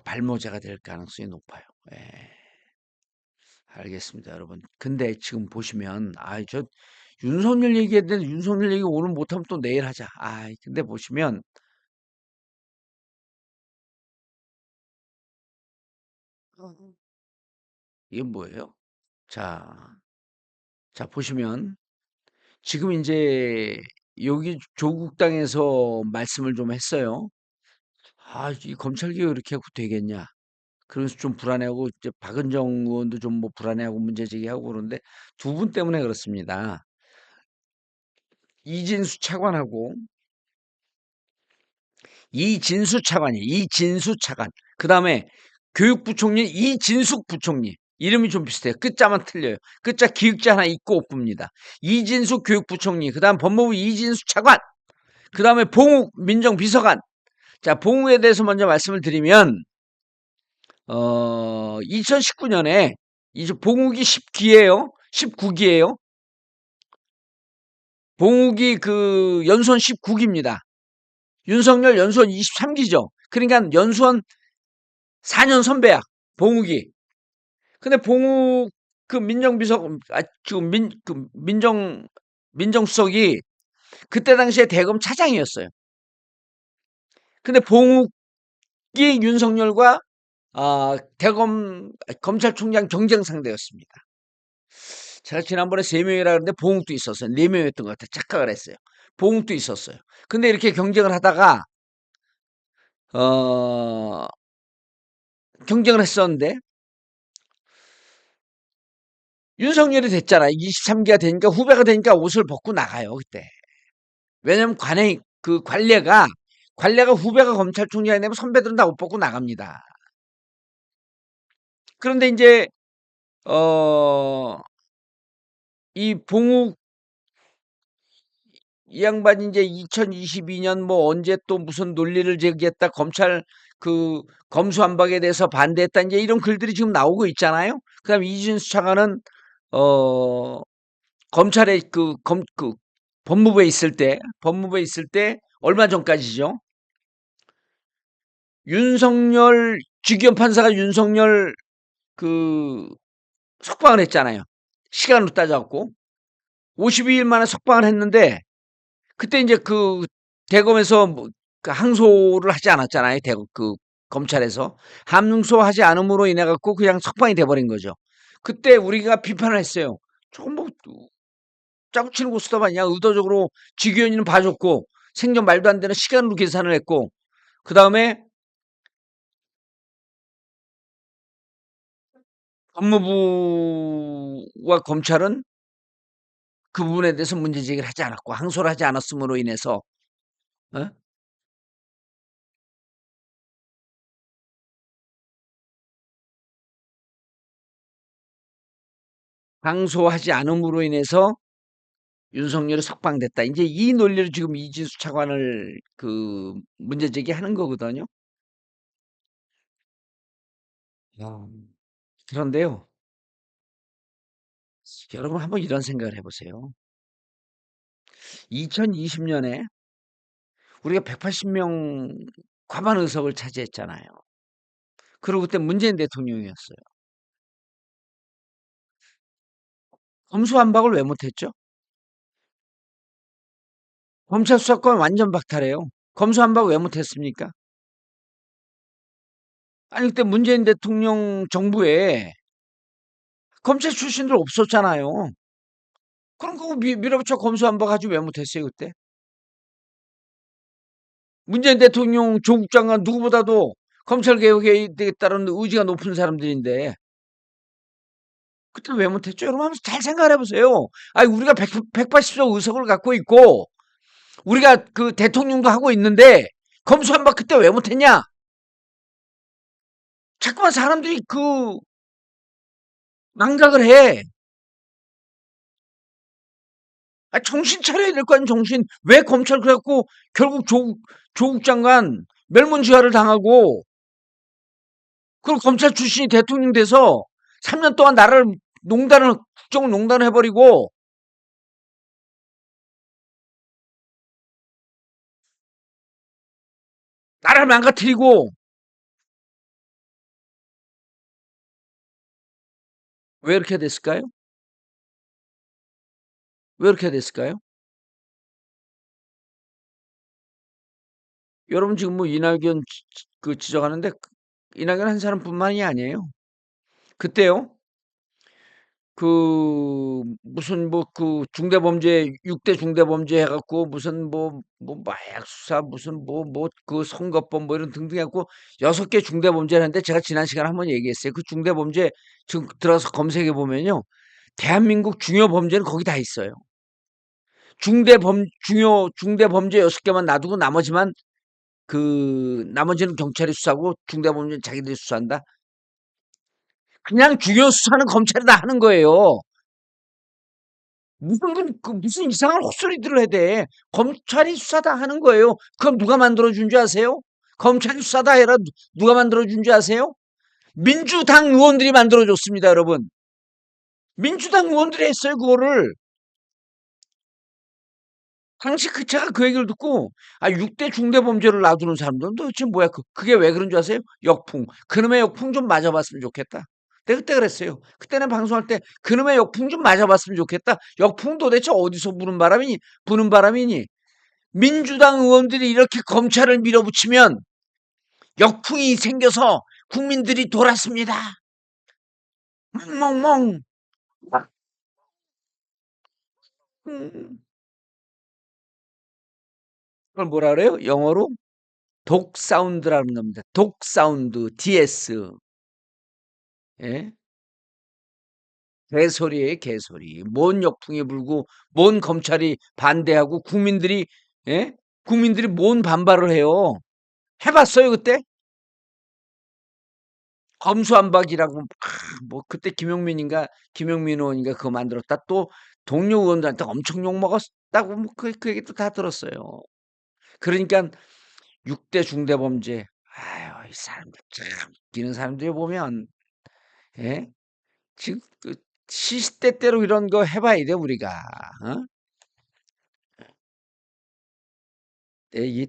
발모제가 될 가능성이 높아요. 예, 알겠습니다, 여러분. 근데 지금 보시면, 윤석열 얘기했는데 윤석열 얘기 오늘 못하면 또 내일 하자. 근데 보시면, 이게 뭐예요? 자, 자, 보시면, 지금 이제 여기 조국 땅에서 말씀을 좀 했어요. 이 검찰 개혁 이렇게 하고 되겠냐. 그래서 좀 불안해하고 이제 박은정 의원도 좀 뭐 불안해하고 문제 제기하고 그러는데 두 분 때문에 그렇습니다. 이진수 차관하고 이진수 차관. 그다음에 교육부총리 이진숙 부총리. 이름이 좀 비슷해요. 끝자만 틀려요. 끝자 기역자 하나 있고 없습니다. 이진수 교육부총리, 그다음 법무부 이진수 차관, 그다음에 봉욱 민정비서관. 자, 봉욱에 대해서 먼저 말씀을 드리면 2019년에 이제 봉욱이 10기예요. 19기예요. 봉욱이 그 연수원 19기입니다. 윤석열 연수원 23기죠. 그러니까 연수원 4년 선배야. 봉욱이. 근데 봉욱 그 지금 민정수석이 그때 당시에 대검 차장이었어요. 근데 봉욱이 윤석열과 대검 검찰총장 경쟁 상대였습니다. 제가 지난번에 3명이라 그랬는데 봉욱도 있었어요. 4명이었던 것 같아요. 착각을 했어요. 봉욱도 있었어요. 근데 이렇게 경쟁을 하다가 어, 경쟁을 했었는데 윤석열이 됐잖아. 23기가 되니까 후배가 되니까 옷을 벗고 나가요. 그때. 왜냐면 관례가 후배가 검찰총장이 되면 선배들은 다 옷 벗고 나갑니다. 그런데 이제 어, 이 봉욱 이 양반이 이제 2022년 뭐 언제 또 무슨 논리를 제기했다, 검찰 그 검수완박에 대해서 반대했다, 이제 이런 글들이 지금 나오고 있잖아요. 그다음 이준수 차관은 어 검찰에 법무부에 있을 때 얼마 전까지죠. 윤석열 주기현 판사가 윤석열 그 석방을 했잖아요. 시간으로 따져갖고 52일 만에 석방을 했는데 그때 이제 그 대검에서 그 항소를 하지 않았잖아요. 그 검찰에서 함소하지 않음으로 인해 갖고 그냥 석방이 돼버린 거죠. 그때 우리가 비판을 했어요. 조금 뭐 짜고 치는 거 수다 아니야. 의도적으로 지기현이는 봐줬고 생전 말도 안 되는 시간으로 계산을 했고 그 다음에 법무부와 검찰은 그 부분에 대해서 문제 제기를 하지 않았고 항소를 하지 않았음으로 인해서 어? 항소하지 않음으로 인해서 윤석열이 석방됐다. 이제 이 논리를 지금 이진수 차관을 그 문제 제기하는 거거든요. 야, 그런데요. 여러분 한번 이런 생각을 해보세요. 2020년에 우리가 180명 과반 의석을 차지했잖아요. 그리고 그때 문재인 대통령이었어요. 검수완박을 왜 못했죠? 검찰 수사권 완전 박탈해요. 검수완박 왜 못했습니까? 아니 그때 문재인 대통령 정부에 검찰 출신들 없었잖아요. 그럼 그거 밀어붙여 검수완박 하지 왜 못했어요 그때? 문재인 대통령, 조국 장관 누구보다도 검찰 개혁에 되겠다는 의지가 높은 사람들인데 그때 왜 못했죠? 여러분 한번 잘 생각해 보세요. 아니 우리가 180석 의석을 갖고 있고 우리가 그 대통령도 하고 있는데 검수완박 그때 왜 못했냐? 자꾸만 사람들이 그 망각을 해. 정신 차려야 될 거 아니에요, 정신. 왜 검찰 그래갖고 결국 조국 장관 멸문지화를 당하고 그리고 검찰 출신이 대통령 돼서 3년 동안 나라를 국정을 농단을 해버리고 나라를 망가뜨리고 왜 이렇게 됐을까요? 왜 이렇게 됐을까요? 여러분 지금 뭐 이낙연 지적하는데 이낙연 한 사람뿐만이 아니에요. 그때요. 그 무슨 뭐 그 중대범죄 6대 중대범죄 해갖고 무슨 뭐 마약 수사 무슨 그 선거법 뭐 이런 등등 해갖고 6개 중대범죄를 했는데 제가 지난 시간에 한번 얘기했어요. 그 중대범죄 지금 들어가서 검색해 보면요. 대한민국 중요 범죄는 거기 다 있어요. 중대범죄 6개만 놔두고 나머지는 경찰이 수사하고 중대범죄는 자기들이 수사한다. 그냥 중요 수사는 검찰이 다 하는 거예요. 무슨 이상한 헛소리들을 해대. 검찰이 수사 다 하는 거예요. 그럼 누가 만들어준 줄 아세요? 검찰이 수사 다 해라. 누가 만들어준 줄 아세요? 민주당 의원들이 만들어줬습니다, 여러분. 민주당 의원들이 했어요, 그거를. 당시 제가 그 얘기를 듣고, 6대 중대범죄를 놔두는 사람들은 도대체 뭐야? 그게 왜 그런 줄 아세요? 역풍. 그놈의 역풍 좀 맞아봤으면 좋겠다. 내가 그때 그랬어요. 그때는 방송할 때 그놈의 역풍 좀 맞아봤으면 좋겠다. 역풍 도대체 어디서 부는 바람이니? 민주당 의원들이 이렇게 검찰을 밀어붙이면 역풍이 생겨서 국민들이 돌았습니다. 멍멍멍. 음, 그걸 뭐라 그래요? 영어로 독 사운드라는 겁니다. 독 사운드, DS. 예? 개소리예요, 개소리. 뭔 역풍이 불고, 뭔 검찰이 반대하고, 예? 국민들이 뭔 반발을 해요. 해봤어요, 그때? 검수완박이라고, 그때 김용민 의원인가 그거 만들었다. 또 동료 의원들한테 엄청 욕먹었다고, 그 얘기도 다 들었어요. 그러니까 6대 중대범죄. 아유, 이 사람들 참 웃기는 사람들이 보면, 예? 지금 시시때때로 이런 거 해봐야 돼 우리가. 어? 예,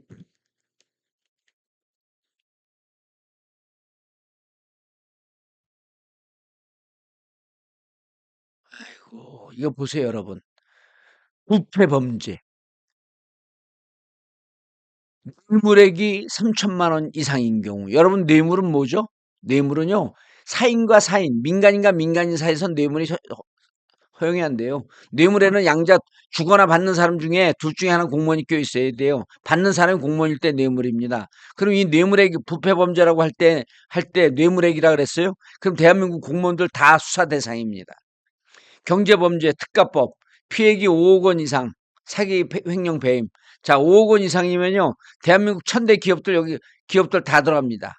이거 보세요 여러분. 부패 범죄. 뇌물액이 3천만 원 이상인 경우. 여러분 뇌물은 뭐죠? 뇌물은요. 사인과 사인, 민간인과 민간인 사이에서 뇌물이 허용이 안 돼요. 뇌물에는 양자 주거나 받는 사람 중에 둘 중에 하나 공무원이 껴 있어야 돼요. 받는 사람이 공무원일 때 뇌물입니다. 그럼 이 뇌물액이 부패 범죄라고 할 때 뇌물액이라 그랬어요? 그럼 대한민국 공무원들 다 수사 대상입니다. 경제범죄 특가법 피해액이 5억 원 이상 사기 횡령 배임. 자, 5억 원 이상이면요. 대한민국 천대 기업들 여기 기업들 다 들어갑니다.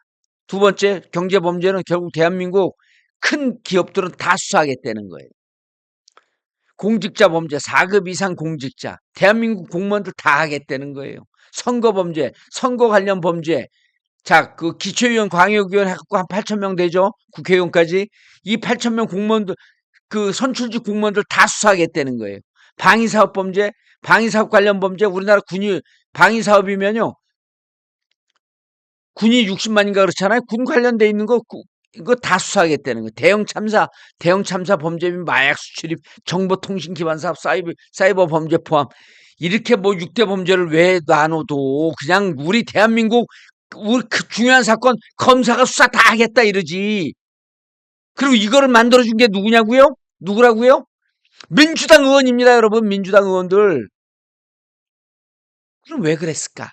두 번째 경제범죄는 결국 대한민국 큰 기업들은 다 수사하겠다는 거예요. 공직자 범죄 4급 이상 공직자 대한민국 공무원들 다 하겠다는 거예요. 선거 범죄, 선거 관련 범죄. 자, 그 기초의원, 광역의원 해갖고 한 8천 명 되죠. 국회의원까지 이 8천 명 공무원들 그 선출직 공무원들 다 수사하겠다는 거예요. 방위사업 범죄, 방위사업 관련 범죄 우리나라 군이 방위사업이면요. 군이 60만인가 그렇잖아요. 군 관련돼 있는 거 이거 다 수사하겠다는 거예요. 대형 참사 범죄 및 마약 수출입, 정보통신 기반 사업, 사이버 범죄 포함. 이렇게 뭐 6대 범죄를 왜 나눠도 그냥 우리 대한민국 우리 그 중요한 사건 검사가 수사 다 하겠다 이러지. 그리고 이거를 만들어준 게 누구냐고요? 누구라고요? 민주당 의원입니다, 여러분. 민주당 의원들. 그럼 왜 그랬을까?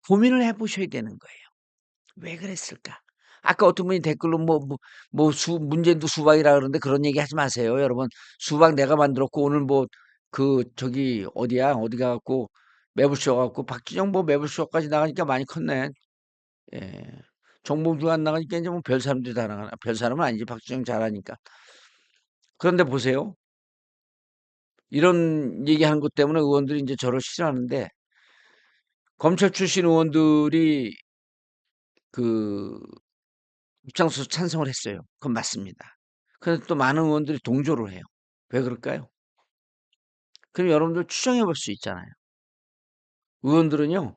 고민을 해보셔야 되는 거예요. 왜 그랬을까? 아까 어떤 분이 댓글로 문재인도 수박이라 그러는데 그런 얘기 하지 마세요, 여러분. 수박 내가 만들었고 오늘 저기 어디야? 어디 가갖고 매불쇼 가갖고 박지정 매불쇼까지 나가니까 많이 컸네. 예. 정봉주 안 나가니까 이제 뭐 별 사람들이 다 나가나. 별 사람은 아니지. 박지정 잘하니까. 그런데 보세요. 이런 얘기하는 것 때문에 의원들이 이제 저를 싫어하는데 검찰 출신 의원들이 그 입장서 찬성을 했어요. 그건 맞습니다. 그런데 또 많은 의원들이 동조를 해요. 왜 그럴까요? 그럼 여러분들 추정해 볼 수 있잖아요. 의원들은요,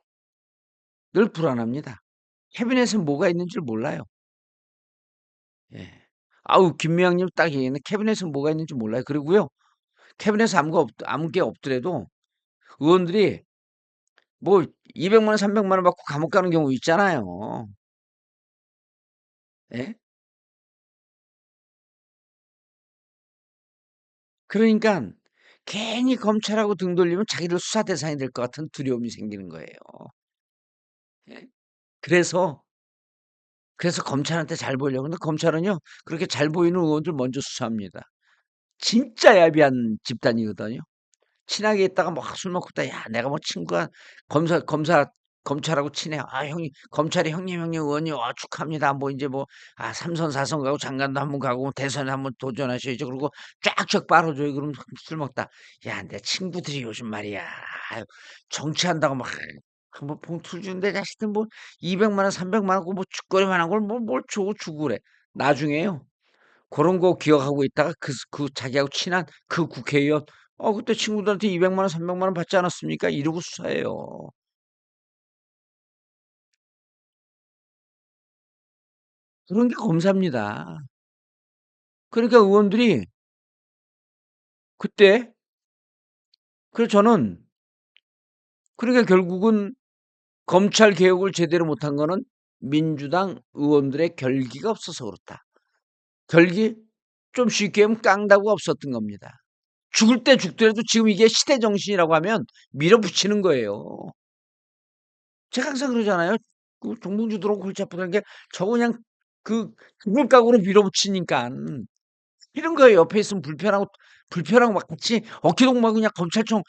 늘 불안합니다. 캐비넷에 뭐가 있는 줄 몰라요. 예. 아우, 김미향님 딱 얘기했네. 캐비넷에 뭐가 있는지 몰라요. 그리고요, 캐비넷에 아무 게 없더라도 의원들이 뭐 200만 원, 300만 원 받고 감옥 가는 경우 있잖아요. 예? 그러니까 괜히 검찰하고 등 돌리면 자기들 수사 대상이 될 것 같은 두려움이 생기는 거예요. 예? 그래서 검찰한테 잘 보이려고. 근데 검찰은요, 그렇게 잘 보이는 의원들 먼저 수사합니다. 진짜 야비한 집단이거든요. 친하게 있다가 막 술 먹고 있다. 야, 내가 뭐 친구가 검사 검찰하고 친해. "아 형님 검찰이 형님, 형님 의원님 축하합니다." 뭐 인제 뭐 삼선, 사선 가고 장관도 한번 가고 대선에 한번 도전하셔야죠. 그러고 쫙쫙 빨아줘요. 그러면 술 먹다 "야 내 친구들이 요즘 말이야. 아유 정치한다고 막 뭐 봉투 주는데 자식들 뭐 200만 원, 300만 원 뭐 쭈꾸리만한 걸 뭘 주고 그래." 나중에요. 고런 거 기억하고 있다가 그 자기하고 친한 그 국회의원 그때 친구들한테 200만 원, 300만 원 받지 않았습니까?" 이러고 수사해요. 그런 게 검사입니다. 그러니까 의원들이 그때 그래서 저는 그러니까 결국은 검찰 개혁을 제대로 못한 거는 민주당 의원들의 결기가 없어서 그렇다. 결기 좀 쉽게 하면 깡다구가 없었던 겁니다. 죽을 때 죽더라도 지금 이게 시대 정신이라고 하면 밀어붙이는 거예요. 제가 항상 그러잖아요. 그 정봉주 들어오고 골치 아프다는 게 저거 그냥 죽을 각오로 밀어붙이니깐. 이런 거에 옆에 있으면 불편하고 막 같이 어깨동무하고 그냥 검찰청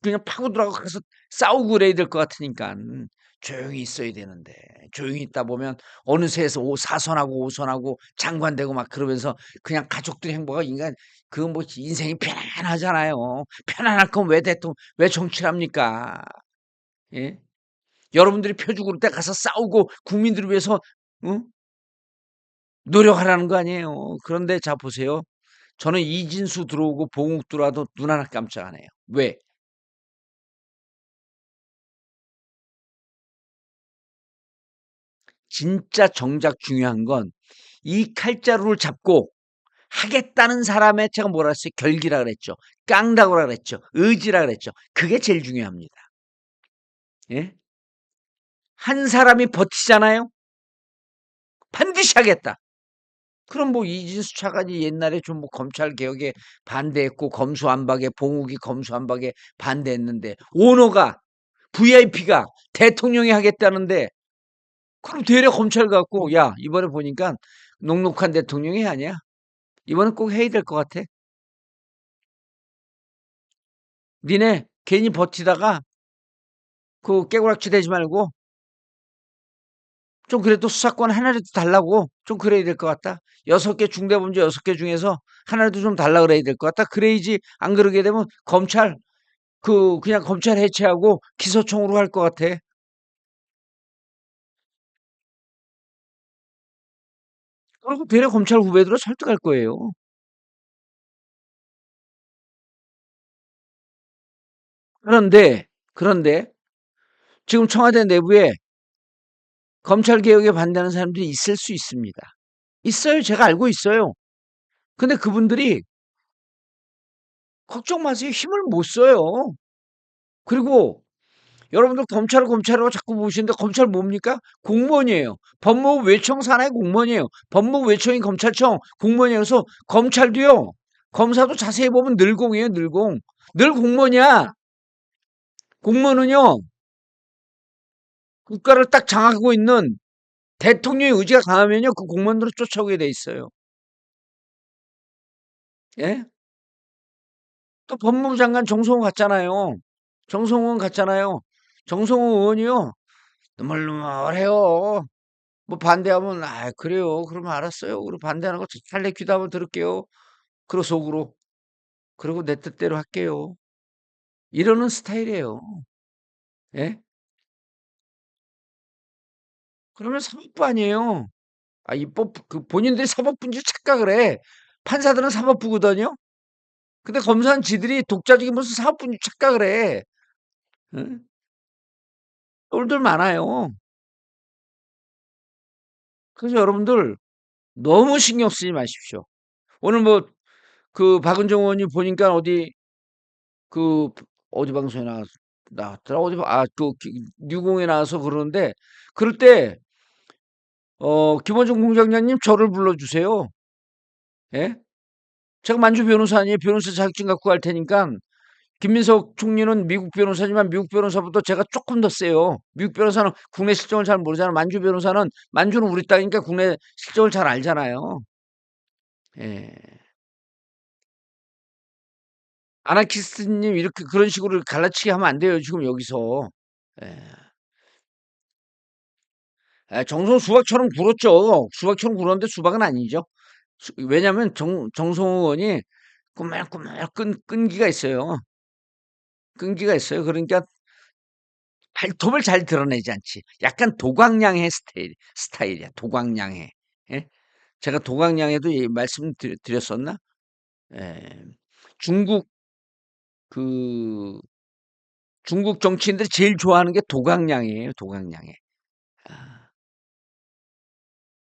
그냥 파고 들어가고 가서 싸우고 그래야 될 것 같으니깐 조용히 있어야 되는데 조용히 있다 보면 어느새에서 사선하고 오선하고 장관 되고 막 그러면서 그냥 가족들이 행보가 인간 뭐 인생이 편안하잖아요. 편안할 거면 왜 정치를 합니까? 예? 여러분들이 펴주고 그럴 때 가서 싸우고 국민들을 위해서 응? 노력하라는 거 아니에요. 그런데 자 보세요. 저는 이진수 들어오고 봉욱 들어와도 눈 하나 깜짝 안 해요. 왜? 진짜 정작 중요한 건 이 칼자루를 잡고 하겠다는 사람의 제가 뭐라 했어요? 결기라 그랬죠. 깡다구라 그랬죠. 의지라 그랬죠. 그게 제일 중요합니다. 예? 한 사람이 버티잖아요. 반드시 하겠다. 그럼 뭐 이진수 차관이 옛날에 좀 뭐 검찰 개혁에 반대했고 검수완박에 봉욱이 검수완박에 반대했는데 오너가 VIP가 대통령이 하겠다는데 그럼 되려 검찰 갖고 "야 이번에 보니까 녹록한 대통령이 아니야. 이번엔 꼭 해야 될 것 같아. 니네 괜히 버티다가 깨구락질 대지 말고 좀 그래도 수사권 하나라도 달라고 좀 그래야 될 것 같다. 6개 중대범죄 6개 중에서 하나라도 좀 달라 그래야 될 것 같다." 그래야지 안 그러게 되면 검찰 그냥 검찰 해체하고 기소청으로 갈 것 같아. 그리고 되려 검찰 후배들을 설득할 거예요. 그런데 지금 청와대 내부에 검찰 개혁에 반대하는 사람들이 있을 수 있습니다. 있어요. 제가 알고 있어요. 근데 그분들이 걱정 마세요. 힘을 못 써요. 그리고 여러분들 검찰을 자꾸 보시는데 검찰 뭡니까? 공무원이에요. 법무부 외청 산하의 공무원이에요. 법무부 외청이 검찰청 공무원이에요. 그래서 검찰도요. 검사도 자세히 보면 늘공이에요. 늘공. 늘 공무원이야. 공무원은요. 국가를 딱 장악하고 있는 대통령의 의지가 강하면요. 그 공무원들을 쫓아오게 돼 있어요. 예? 또 법무부 장관 정성호 갔잖아요. 정성호는 갔잖아요. 정성호 의원이요. 느물느물해요. 뭐 반대하면 그래요. 그러면 알았어요. 그리고 반대하는 거 잘 내키다 한번 들을게요. 그리고 속으로 그리고 내 뜻대로 할게요. 이러는 스타일이에요. 예? 그러면 사법부 아니에요. 입법 본인들이 사법부인 줄 착각을 해. 판사들은 사법부거든요. 근데 검사는 지들이 독자적인 무슨 사법부인 줄 착각을 해. 응? 똘들 많아요. 그래서 여러분들 너무 신경 쓰지 마십시오. 오늘 뭐 박은정 의원이 보니까 그 어디 방송에 나왔더라. 어디 뉴공에 나와서 그러는데 그럴 때 김원중 공장장님 저를 불러주세요. 예? 제가 만주 변호사 아니에요. 변호사 자격증 갖고 갈 테니까 김민석 총리는 미국 변호사지만 미국 변호사보다 제가 조금 더 세요. 미국 변호사는 국내 실정을 잘 모르잖아요. 만주는 우리 땅이니까 국내 실정을 잘 알잖아요. 예. 아나키스트님 이렇게 그런 식으로 갈라치기 하면 안 돼요. 지금 여기서. 예. 정성호 수박처럼 굴었죠. 수박처럼 굴었는데 수박은 아니죠. 왜냐하면 정성호 의원이 꾸물꾸물 끈기가 있어요. 끈기가 있어요. 그러니까 발톱을 잘 드러내지 않지. 약간 도광량의 스타일이야. 도광량의. 예? 제가 도광량에도 말씀드렸었나? 예. 중국 그 중국 정치인들이 제일 좋아하는 게 도광량이에요. 도광량에. 아,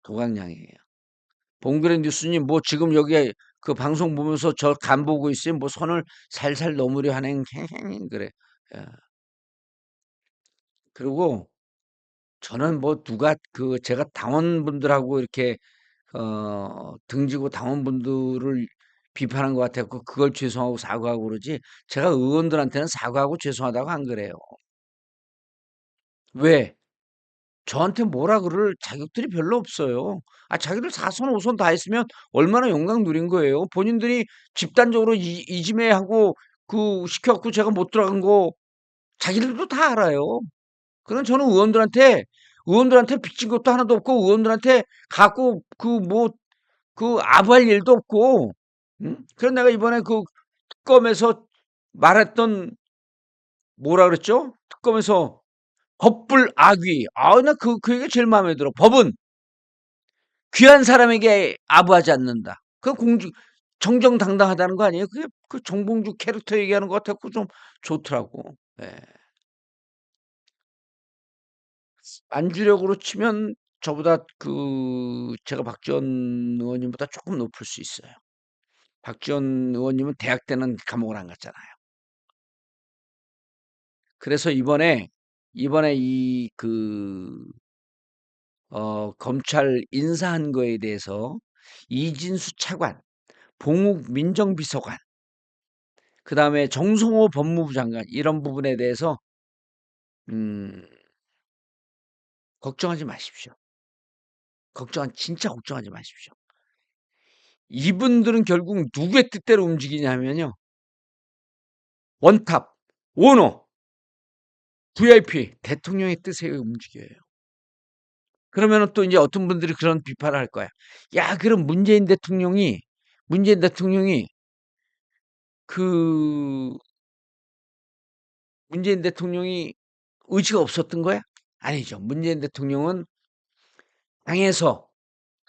도광량이에요. 봉그레 뉴스님 뭐 지금 여기 그 방송 보면서 저 간 보고 있어요. 뭐 선을 살살 넘으려 하는 그래. 예. 그리고 저는 뭐 누가 그 제가 당원분들하고 이렇게 등지고 당원분들을 비판한 것 같았고 그걸 죄송하고 사과하고 그러지 제가 의원들한테는 사과하고 죄송하다고 안 그래요. 왜? 저한테 뭐라 그럴 자격들이 별로 없어요. 자기들 사선 오선 다 했으면 얼마나 영광 누린 거예요. 본인들이 집단적으로 이지매하고 그 시켜갖고 제가 못 들어간 거 자기들도 다 알아요. 그럼 저는 의원들한테 빚진 것도 하나도 없고 의원들한테 갖고 그 아부할 일도 없고, 응? 그래서 내가 이번에 그 특검에서 말했던 뭐라 그랬죠? 특검에서 법불 악위. 나 그 얘기 제일 마음에 들어. 법은 귀한 사람에게 아부하지 않는다. 그 정정당당하다는 거 아니에요? 그게 그 정봉주 캐릭터 얘기하는 것 같았고 좀 좋더라고. 예. 안주력으로 치면 저보다 제가 박지원 의원님보다 조금 높을 수 있어요. 박지원 의원님은 대학 때는 감옥을 안 갔잖아요. 그래서 이번에 검찰 인사한 거에 대해서 이진수 차관, 봉욱 민정비서관, 그다음에 정성호 법무부 장관 이런 부분에 대해서 음, 걱정하지 마십시오. 진짜 걱정하지 마십시오. 이분들은 결국 누구의 뜻대로 움직이냐면요. 원탑, 오너, VIP, 대통령의 뜻에 움직여요. 그러면은 또 이제 어떤 분들이 그런 비판을 할 거야. 야, 그럼 문재인 대통령이 그 문재인 대통령이 의지가 없었던 거야? 아니죠. 문재인 대통령은 당에서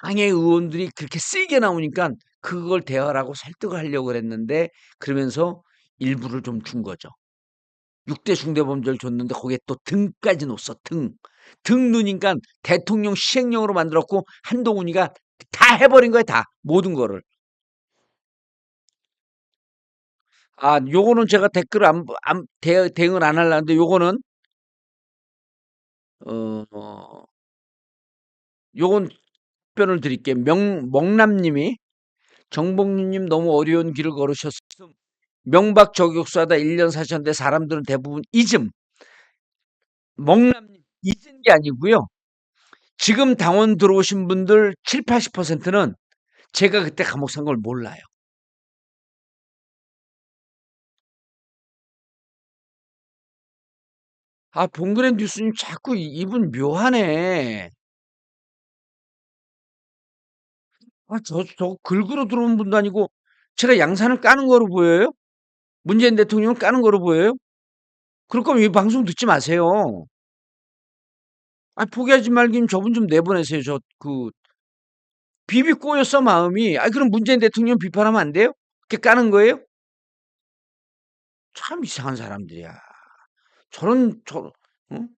당의 의원들이 그렇게 세게 나오니까 그걸 대화하라고 설득을 하려고 그랬는데 그러면서 일부를 좀 준 거죠. 6대 중대범죄를 줬는데 거기에 또 등까지 놓았어. 등. 등 누니까 대통령 시행령으로 만들었고 한동훈이가 다 해버린 거야 다. 모든 거를. 요거는 제가 댓글을 대응을 안 하려는데 요거는 어 요건 답변을 드릴게요. 멍남님이 정봉주님 너무 어려운 길을 걸으셨음. 명박 저격수하다 1년 사셨는데 사람들은 대부분 잊음. 멍남님 잊은 게 아니고요. 지금 당원 들어오신 분들 7, 80%는 제가 그때 감옥 산 걸 몰라요. 봉그레 뉴스님 자꾸 이분 묘하네. 저 긁으러 들어온 분도 아니고 제가 양산을 까는 거로 보여요? 문재인 대통령을 까는 거로 보여요? 그럴 거면 이 방송 듣지 마세요. 포기하지 말긴 저분 좀 내보내세요. 비비 꼬였어, 마음이. 그럼 문재인 대통령 비판하면 안 돼요? 그렇게 까는 거예요? 참 이상한 사람들이야. 저런, 응?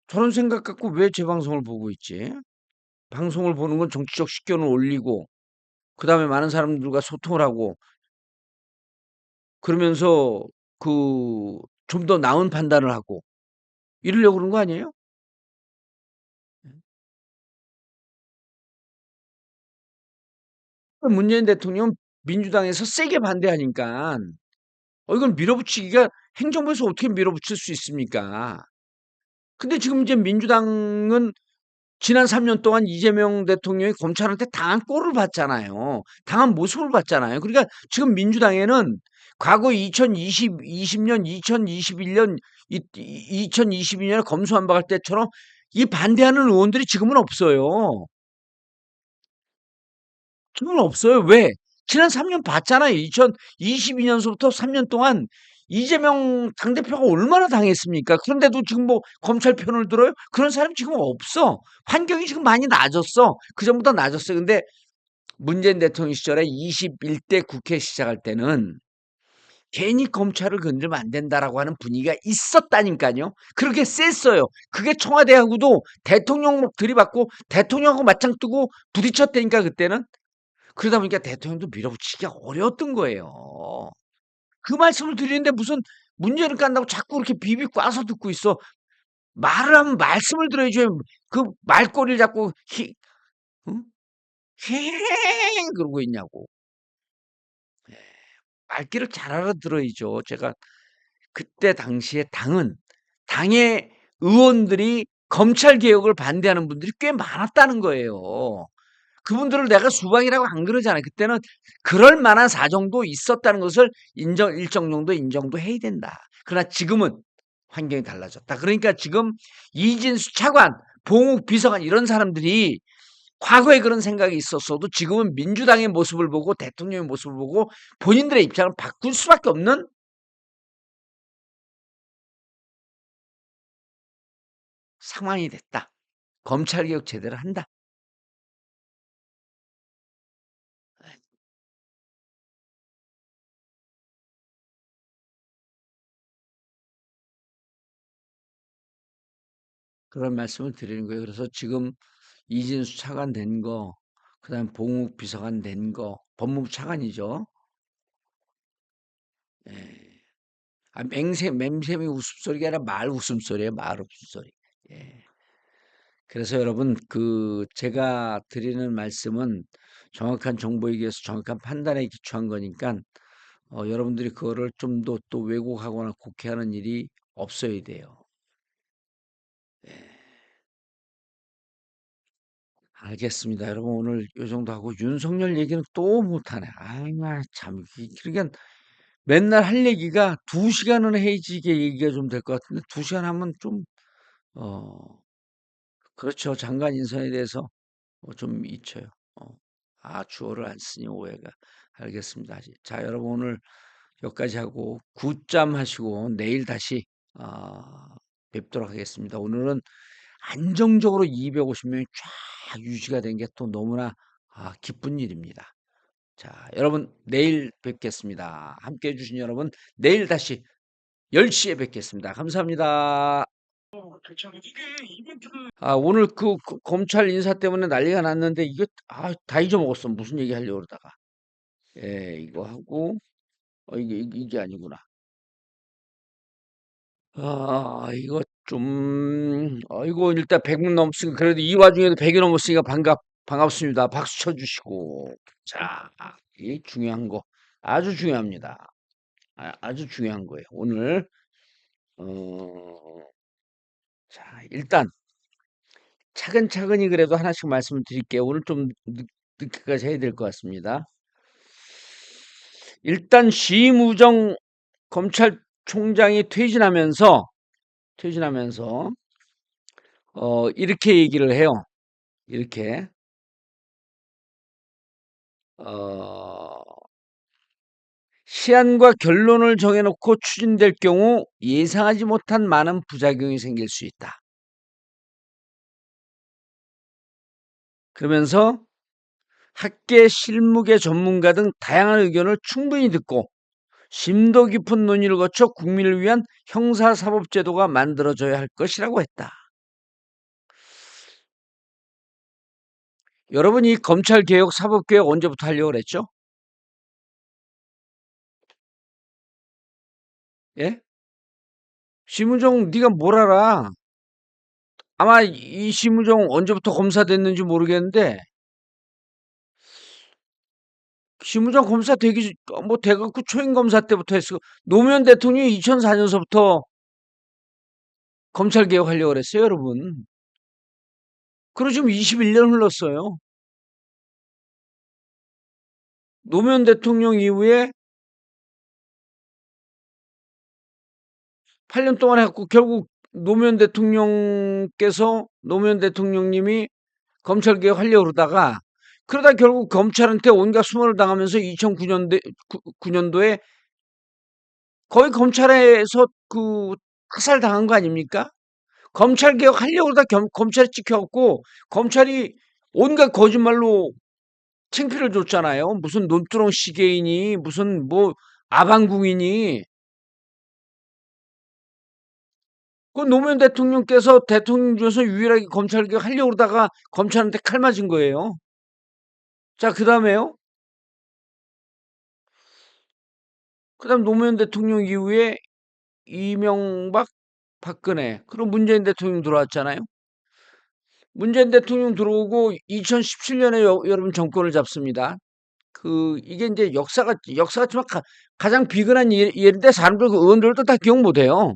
저런 생각 갖고 왜 제 방송을 보고 있지? 방송을 보는 건 정치적 식견을 올리고, 그 다음에 많은 사람들과 소통을 하고, 그러면서 좀 더 나은 판단을 하고, 이러려고 그런 거 아니에요? 문재인 대통령 민주당에서 세게 반대하니까, 이걸 밀어붙이기가 행정부에서 어떻게 밀어붙일 수 있습니까? 근데 지금 이제 민주당은 지난 3년 동안 이재명 대통령이 검찰한테 당한 꼴을 봤잖아요. 당한 모습을 봤잖아요. 그러니까 지금 민주당에는 과거 2020년, 2021년, 2022년에 검수완박할 때처럼 이 반대하는 의원들이 지금은 없어요. 지금은 없어요. 왜? 지난 3년 봤잖아요. 2022년서부터 3년 동안 이재명 당대표가 얼마나 당했습니까? 그런데도 지금 뭐 검찰 편을 들어요? 그런 사람 지금 없어. 환경이 지금 많이 나아졌어. 그전보다 나아졌어요. 근데 문재인 대통령 시절에 21대 국회 시작할 때는 괜히 검찰을 건들면 안 된다라고 하는 분위기가 있었다니까요. 그렇게 셌어요. 그게 청와대하고도 대통령 목 들이받고 대통령하고 맞짱 뜨고 부딪혔다니까 그때는. 그러다 보니까 대통령도 밀어붙이기가 어려웠던 거예요. 그 말씀을 드리는데 무슨 문제를 깐다고 자꾸 그렇게 비비 꽈서 듣고 있어. 말을 하면 말씀을 들어야죠. 그 말꼬리를 자꾸 응? 그러고 있냐고. 예. 말귀를 잘 알아들어야죠. 제가 그때 당시에 당의 의원들이 검찰 개혁을 반대하는 분들이 꽤 많았다는 거예요. 그분들을 내가 수박이라고 안 그러잖아요. 그때는 그럴 만한 사정도 있었다는 것을 일정 정도 인정도 해야 된다. 그러나 지금은 환경이 달라졌다. 그러니까 지금 이진수 차관, 봉욱 비서관 이런 사람들이 과거에 그런 생각이 있었어도 지금은 민주당의 모습을 보고 대통령의 모습을 보고 본인들의 입장을 바꿀 수밖에 없는 상황이 됐다. 검찰개혁 제대로 한다. 그런 말씀을 드리는 거예요. 그래서 지금 이진수 차관 된 거, 그다음 봉욱 비서관 된 거, 법무부 차관이죠. 예. 아, 맹sem이 웃음소리가 아니라 말 웃음소리예요. 말 웃음소리. 예. 그래서 여러분 제가 드리는 말씀은 정확한 정보에 의해서 정확한 판단에 기초한 거니까 여러분들이 그거를 좀 더 또 왜곡하거나 곡해하는 일이 없어야 돼요. 예. 알겠습니다. 여러분 오늘 요 정도 하고 윤석열 얘기는 또 못하네. 아 참. 그러니까 맨날 할 얘기가 2시간은 해야지게 얘기가 좀 될 것 같은데 2시간 하면 좀 어 그렇죠. 장관 인선에 대해서 좀 잊혀요. 어. 주어를 안 쓰니 오해가. 알겠습니다. 자 여러분 오늘 여기까지 하고 굿잠 하시고 내일 다시 아 뵙도록 하겠습니다. 오늘은 안정적으로 250 명이 쫙 유지가 된 게 또 너무나 기쁜 일입니다. 자, 여러분 내일 뵙겠습니다. 함께 해 주신 여러분 내일 다시 10시에 뵙겠습니다. 감사합니다. 오늘 검찰 인사 때문에 난리가 났는데 이거 다 잊어먹었어. 무슨 얘기 하려고 그러다가. 예, 이거 하고 이게 아니구나. 이거 좀 이거 일단 100분 넘었으니까 그래도 이 와중에도 100이 넘었으니까 반갑습니다. 박수 쳐 주시고. 자, 이 중요한 거. 아주 중요합니다. 아주 중요한 거예요. 오늘 어 자, 일단 차근차근히 그래도 하나씩 말씀을 드릴게요. 오늘 좀 늦게까지 해야 될 것 같습니다. 일단 심우정 검찰총장이 퇴진하면서 이렇게 얘기를 해요. 이렇게 어 시한과 결론을 정해놓고 추진될 경우 예상하지 못한 많은 부작용이 생길 수 있다. 그러면서 학계, 실무계 전문가 등 다양한 의견을 충분히 듣고 심도 깊은 논의를 거쳐 국민을 위한 형사사법제도가 만들어져야 할 것이라고 했다. 여러분 이 검찰개혁, 사법개혁 언제부터 하려고 그랬죠? 예? 심우정 네가 뭘 알아? 아마 이 심우정 언제부터 검사 됐는지 모르겠는데 심우정 검사 뭐 돼갖고 초임 검사 때부터 했어. 노무현 대통령이 2004년서부터 검찰 개혁하려고 그랬어요, 여러분. 그리고 지금 21년 흘렀어요. 노무현 대통령 이후에 8년 동안 했고 결국 노무현 대통령님이 검찰 개혁하려고 그러다 결국 검찰한테 온갖 수모를 당하면서 2009년도에 거의 검찰에서 타살당한 거 아닙니까? 검찰 개혁하려고 그러다 검찰에 찍혀갖고 검찰이 온갖 거짓말로 창피를 줬잖아요. 무슨 논두렁 시계이니 무슨 뭐 아방궁이니. 그 노무현 대통령께서 대통령 중에서 유일하게 검찰 개혁하려고 그러다가 검찰한테 칼 맞은 거예요. 자, 그다음에요. 그다음 노무현 대통령 이후에 이명박, 박근혜, 그리고 문재인 대통령 들어왔잖아요. 문재인 대통령 들어오고 2017년에 여러분 정권을 잡습니다. 이게 이제 역사 같지만 가장 비근한 일인데 사람들 의원들도 다 기억 못 해요.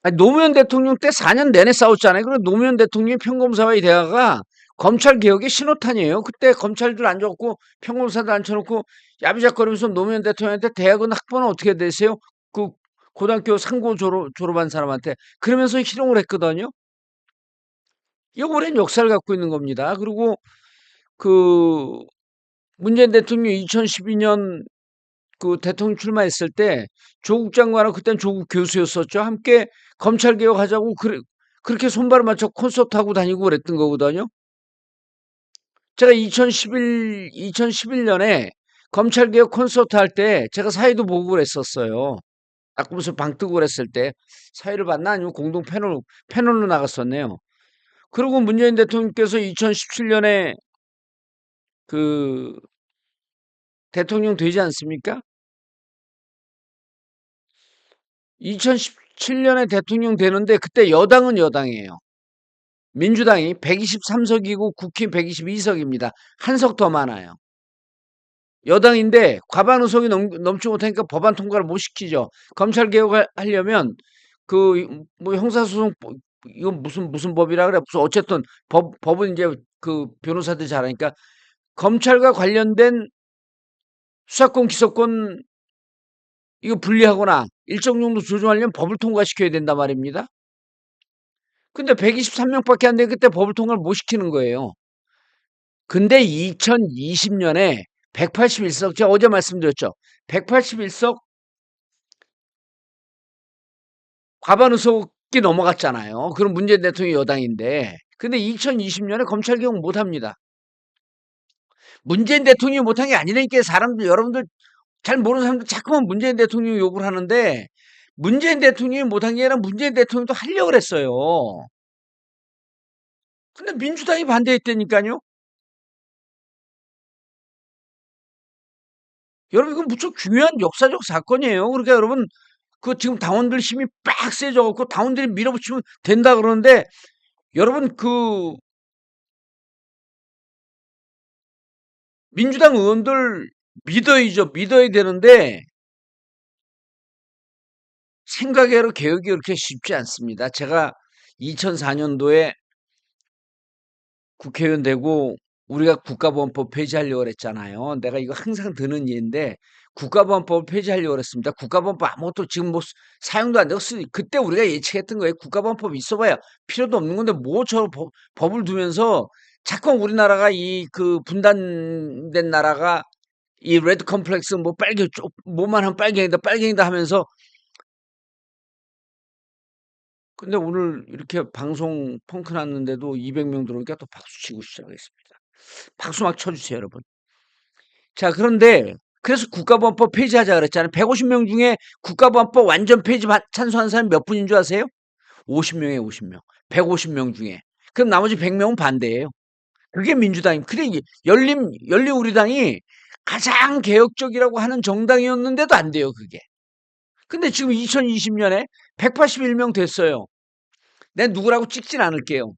아니, 노무현 대통령 때 4년 내내 싸웠잖아요. 그리고 노무현 대통령이 평검사와의 대화가 검찰 개혁의 신호탄이에요. 그때 검찰들 앉아갖고 평검사들 앉혀놓고 야비작거리면서 노무현 대통령한테 대학은 학번은 어떻게 되세요? 그 고등학교 상고 졸업한 사람한테 그러면서 희롱을 했거든요. 이거 오랜 역사를 갖고 있는 겁니다. 그리고 그 문재인 대통령이 2012년 대통령 출마했을 때 조국 장관은 그땐 조국 교수였었죠. 함께 검찰 개혁하자고 그렇게 손발을 맞춰 콘서트 하고 다니고 그랬던 거거든요. 제가 2011년에 검찰 개혁 콘서트 할 때 제가 사회도 보고 그랬었어요. 낙검수 방 뜨고 그랬을 때 사회를 봤나 아니면 공동 패널로 나갔었네요. 그리고 문재인 대통령께서 2017년에 그 대통령 되지 않습니까? 2017년에 대통령 되는데 그때 여당은 여당이에요. 민주당이 123석이고 국힘 122석입니다. 한 석 더 많아요. 여당인데 과반 의석이 넘지 못하니까 법안 통과를 못 시키죠. 검찰 개혁을 하려면 뭐 형사소송 이건 무슨 법이라 그래. 무슨 어쨌든 법은 이제 변호사들이 잘하니까 검찰과 관련된 수사권 기소권 이거 분리하거나 일정 정도 조정하려면 법을 통과시켜야 된단 말입니다. 근데 123명밖에 안 돼. 그때 법을 통과를 못 시키는 거예요. 근데 2020년에 181석, 제가 어제 말씀드렸죠. 181석 과반 의석이 넘어갔잖아요. 그럼 문재인 대통령이 여당인데. 근데 2020년에 검찰 개혁 못 합니다. 문재인 대통령이 못한 게 아니라니까 여러분들 잘 모르는 사람들 자꾸만 문재인 대통령 욕을 하는데 문재인 대통령이 못한 게 아니라 문재인 대통령도 하려고 그랬어요. 근데 민주당이 반대했다니까요. 여러분 이건 무척 중요한 역사적 사건이에요. 그러니까 여러분 지금 당원들 힘이 빡 세져갖고 당원들이 밀어붙이면 된다 그러는데 여러분 민주당 의원들 믿어야죠. 믿어야 되는데 생각외로 개혁이 그렇게 쉽지 않습니다. 제가 2004년도에 국회의원 되고 우리가 국가보안법 폐지하려고 그랬잖아요. 내가 이거 항상 드는 예인데 국가보안법을 폐지하려고 그랬습니다. 국가보안법 아무것도 지금 뭐 사용도 안 되고 그때 우리가 예측했던 거예요. 국가보안법 있어봐야 필요도 없는 건데 뭐 저 법을 두면서 자꾸 우리나라가 분단된 나라가 이 레드 컴플렉스 뭐 뭐만 하면 빨갱이다 하면서 근데 오늘 이렇게 방송 펑크 났는데도 200명 들어오니까 또 박수 치고 시작했습니다. 박수 막 쳐주세요, 여러분. 자, 그런데 그래서 국가보안법 폐지하자 그랬잖아요. 150명 중에 국가보안법 완전 폐지 찬성하는 사람이 몇 분인 줄 아세요? 50명에 50명. 150명 중에. 그럼 나머지 100명은 반대예요. 그게 민주당입니다. 그래, 열린우리당이 가장 개혁적이라고 하는 정당이었는데도 안 돼요, 그게. 근데 지금 2020년에 181명 됐어요. 내가 누구라고 찍진 않을게요.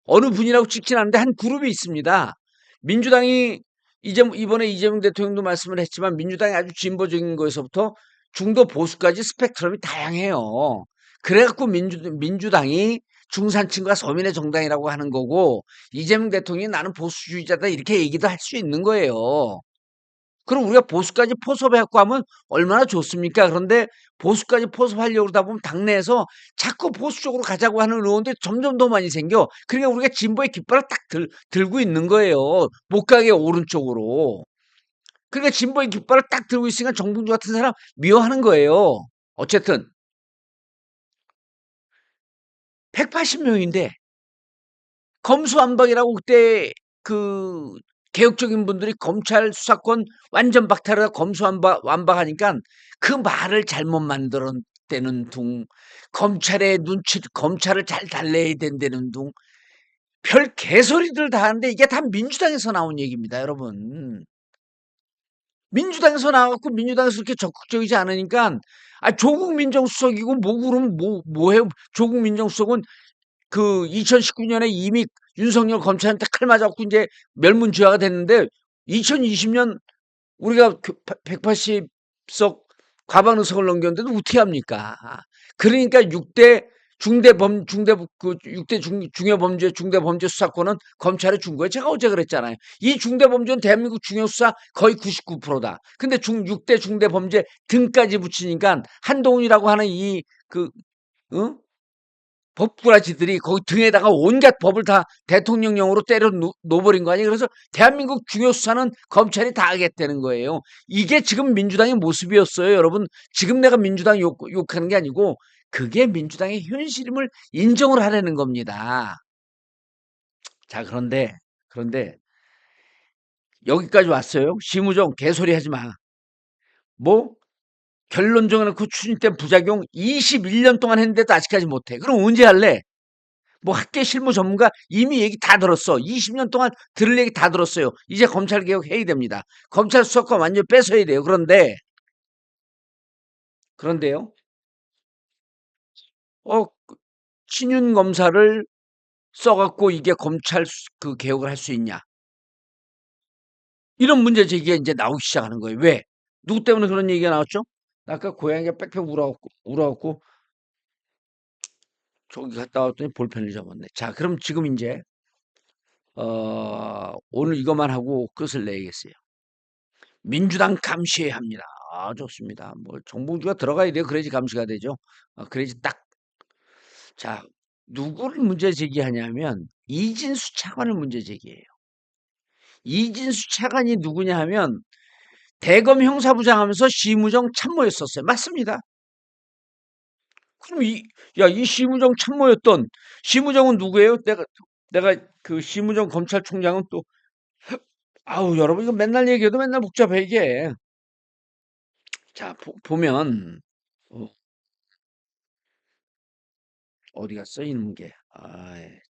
어느 분이라고 찍진 않는데 한 그룹이 있습니다. 민주당이 이번에 이재명 대통령도 말씀을 했지만 민주당이 아주 진보적인 거에서부터 중도 보수까지 스펙트럼이 다양해요. 그래갖고 민주당이 중산층과 서민의 정당이라고 하는 거고 이재명 대통령이 나는 보수주의자다 이렇게 얘기도 할 수 있는 거예요. 그럼 우리가 보수까지 포섭해갖고 하면 얼마나 좋습니까? 그런데 보수까지 포섭하려고 그러다 보면 당내에서 자꾸 보수 쪽으로 가자고 하는 의원들이 점점 더 많이 생겨. 그러니까 우리가 진보의 깃발을 딱 들고 있는 거예요. 못 가게 오른쪽으로. 그러니까 진보의 깃발을 딱 들고 있으니까 정봉주 같은 사람 미워하는 거예요. 어쨌든 180명인데 검수완박이라고 그때 그 개혁적인 분들이 검찰 수사권 완전 박탈하다 검수완박하니까 그 말을 잘못 만들었다는 둥, 검찰의 눈치, 검찰을 잘 달래야 된다는 둥, 별 개소리들 다 하는데 이게 다 민주당에서 나온 얘기입니다, 여러분. 민주당에서 나와갖고 민주당에서 그렇게 적극적이지 않으니까 조국 민정수석이고 뭐 그러면 뭐해요? 조국 민정수석은 그 2019년에 이미 윤석열 검찰한테 칼 맞았고 이제 멸문지화가 됐는데 2020년 우리가 180석 과반 의석을 넘겼는데도 어떻게 합니까? 그러니까 6대 중요범죄 중대범죄 수사권은 검찰에 준 거예요. 제가 어제 그랬잖아요. 이 중대범죄는 대한민국 중요수사 거의 99%다. 근데 6대 중대범죄 등까지 붙이니까 한동훈이라고 하는 이 어? 법꾸라지들이 거기 등에다가 온갖 법을 다 대통령령으로 때려 놓아버린 거 아니에요. 그래서 대한민국 중요 수사는 검찰이 다 하겠다는 거예요. 이게 지금 민주당의 모습이었어요. 여러분, 지금 내가 민주당 욕하는 게 아니고 그게 민주당의 현실임을 인정을 하라는 겁니다. 자, 그런데 여기까지 왔어요. 심우정 개소리 하지 마. 뭐 결론 정해놓고 추진된 부작용 21년 동안 했는데도 아직까지 못해. 그럼 언제 할래? 뭐 학계 실무 전문가 이미 얘기 다 들었어. 20년 동안 들을 얘기 다 들었어요. 이제 검찰 개혁 해야 됩니다. 검찰 수사권 완전 뺏어야 돼요. 그런데요. 친윤 검사를 써갖고 이게 검찰 그 개혁을 할 수 있냐? 이런 문제 제기가 이제 나오기 시작하는 거예요. 왜? 누구 때문에 그런 얘기가 나왔죠? 아까 고양이가 빽빽 울어갖고 저기 갔다 왔더니 볼펜을 접었네. 자, 그럼 지금 이제 오늘 이것만 하고 끝을 내겠어요. 민주당 감시해야 합니다. 좋습니다. 뭐 정봉주가 들어가야 돼요. 그래야지 감시가 되죠. 그래야지 딱. 자, 누구를 문제 제기하냐면 이진수 차관을 문제 제기해요. 이진수 차관이 누구냐 하면 대검 형사부장 하면서 시무정 참모였었어요. 맞습니다. 그럼 이 시무정 참모였던 시무정은 누구예요? 내가 그 시무정 검찰총장은 또 아우 여러분 이거 맨날 얘기해도 맨날 복잡해 이게. 자 보면 어, 어디 갔어 이놈 게.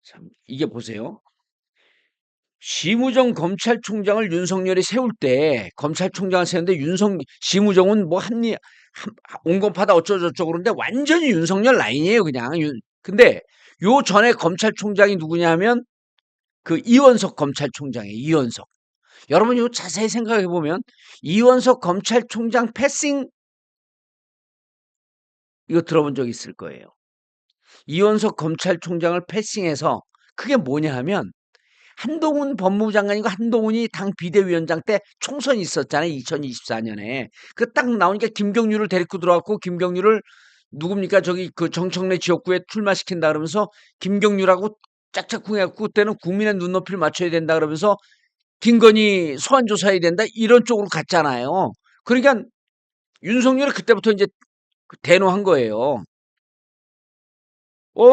참 이게 보세요. 시무정 검찰총장을 윤석열이 세울 때 검찰총장을 세우는데 시무정은 뭐 온건파다 어쩌고저쩌고 그러는데 완전히 윤석열 라인이에요 그냥. 근데 요 전에 검찰총장이 누구냐 하면 그 이원석 검찰총장이에요. 이원석. 여러분 이거 자세히 생각해 보면 이원석 검찰총장 패싱 이거 들어본 적 있을 거예요. 이원석 검찰총장을 패싱해서 그게 뭐냐 하면 한동훈 법무부 장관이고 한동훈이 당 비대위원장 때 총선이 있었잖아요. 2024년에. 그 딱 나오니까 김경률을 데리고 들어왔고 김경률을 누굽니까? 저기 그 정청래 지역구에 출마시킨다 그러면서 김경률하고 짝짝꿍 해갖고 그때는 국민의 눈높이를 맞춰야 된다 그러면서 김건희 소환 조사해야 된다 이런 쪽으로 갔잖아요. 그러니까 윤석열이 그때부터 이제 대노한 거예요.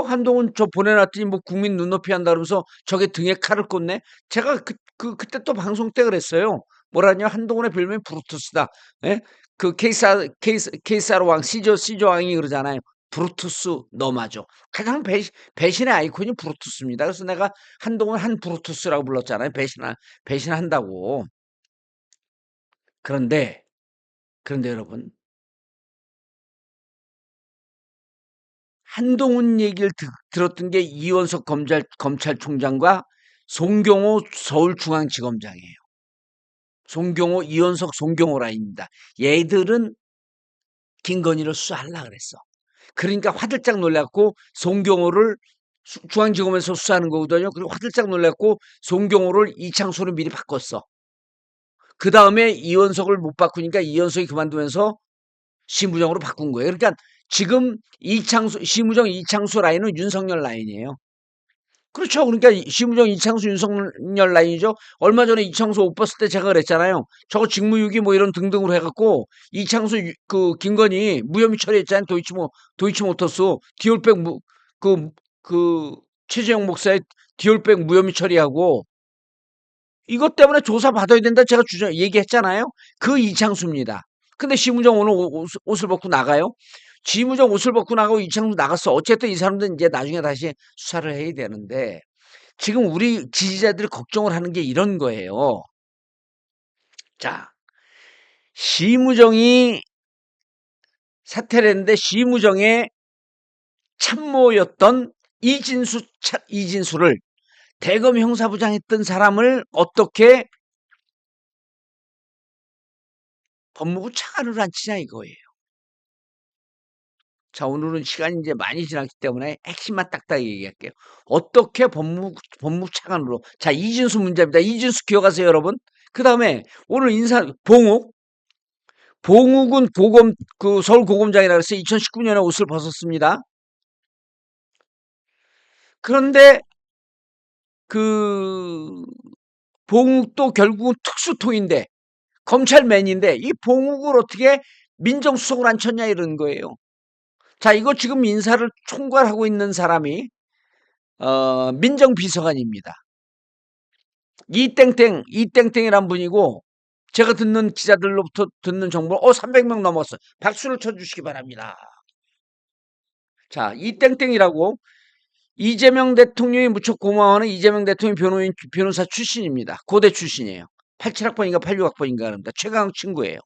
한동훈 저 보내놨더니 뭐 국민 눈높이 한다 그러면서 저게 등에 칼을 꽂네? 제가 그때 또 방송 때 그랬어요. 뭐라냐, 한동훈의 별명이 브루투스다. 예? 그 케이사르 왕, 시저 왕이 그러잖아요. 브루투스 너마저. 가장 배신의 아이콘이 브루투스입니다. 그래서 내가 한동훈 한 브루투스라고 불렀잖아요. 배신한다고. 그런데, 여러분, 한동훈 얘기를 들었던 게 이원석 검찰총장과 송경호 서울중앙지검장이에요. 이원석 송경호 라인입니다. 얘들은 김건희를 수사하려고 그랬어. 그러니까 화들짝 놀랐고 송경호를 중앙지검에서 수사하는 거거든요. 그리고 화들짝 놀랐고 송경호를 이창소로 미리 바꿨어. 그 다음에 이원석을 못 바꾸니까 이원석이 그만두면서 심우정으로 바꾼 거예요. 그러니까 지금 이창수, 심우정, 이창수 라인은 윤석열 라인이에요. 그렇죠. 그러니까 심우정, 이창수, 윤석열 라인이죠. 얼마 전에 이창수 옷 벗을 때 제가 그랬잖아요. 저거 직무유기 뭐 이런 등등으로 해갖고 이창수 그 김건희 무혐의 처리했잖아요. 도이치모터스 디올백 그, 그 최재형 목사의 디올백 무혐의 처리하고 이것 때문에 조사 받아야 된다 제가 얘기했잖아요. 그 이창수입니다. 근데 심우정 오늘 옷을 벗고 나가요. 심우정 옷을 벗고 나가고 이창수 나갔어. 어쨌든 이 사람들은 이제 나중에 다시 수사를 해야 되는데 지금 우리 지지자들이 걱정을 하는 게 이런 거예요. 자, 심우정이 사퇴를 했는데 심우정의 참모였던 이진수를 대검 형사부장 했던 사람을 어떻게 법무부 차관으로 앉히냐 이거예요. 자, 오늘은 시간이 이제 많이 지났기 때문에 핵심만 딱딱 얘기할게요. 어떻게 법무부 차관으로. 자, 이진수 문제입니다. 이진수 기억하세요, 여러분? 그 다음에 오늘 봉욱은 서울 고검장이라 그래서 2019년에 옷을 벗었습니다. 그런데 그, 봉욱도 결국은 특수토인데, 검찰맨인데, 이 봉욱을 어떻게 민정수석으로 앉혔냐 이런 거예요. 자, 이거 지금 인사를 총괄하고 있는 사람이 민정비서관입니다. 이땡땡이란 분이고 제가 듣는 기자들로부터 듣는 정보 300명 넘었어. 박수를 쳐주시기 바랍니다. 자, 이땡땡이라고 이재명 대통령이 무척 고마워하는 이재명 대통령 변호사 출신입니다. 고대 출신이에요. 87학번인가 86학번인가 그럽니다. 최강 친구예요.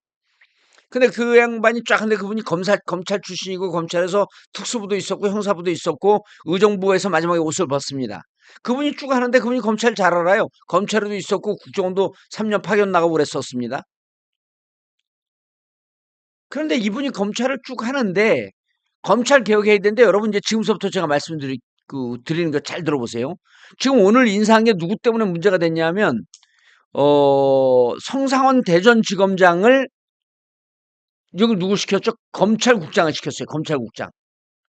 근데 그 양반이 쫙 근데 그분이 검찰 출신이고 검찰에서 특수부도 있었고 형사부도 있었고 의정부에서 마지막에 옷을 벗습니다. 그분이 쭉 하는데 그분이 검찰 잘 알아요. 검찰에도 있었고 국정원도 3년 파견 나가고 그랬었습니다. 그런데 이분이 검찰을 쭉 하는데 검찰 개혁해야 되는데 여러분 이제 지금서부터 제가 드리는 거 잘 들어보세요. 지금 오늘 인사한 게 누구 때문에 문제가 됐냐면 성상원 대전지검장을 여기 누구 시켰죠? 검찰국장을 시켰어요. 검찰국장.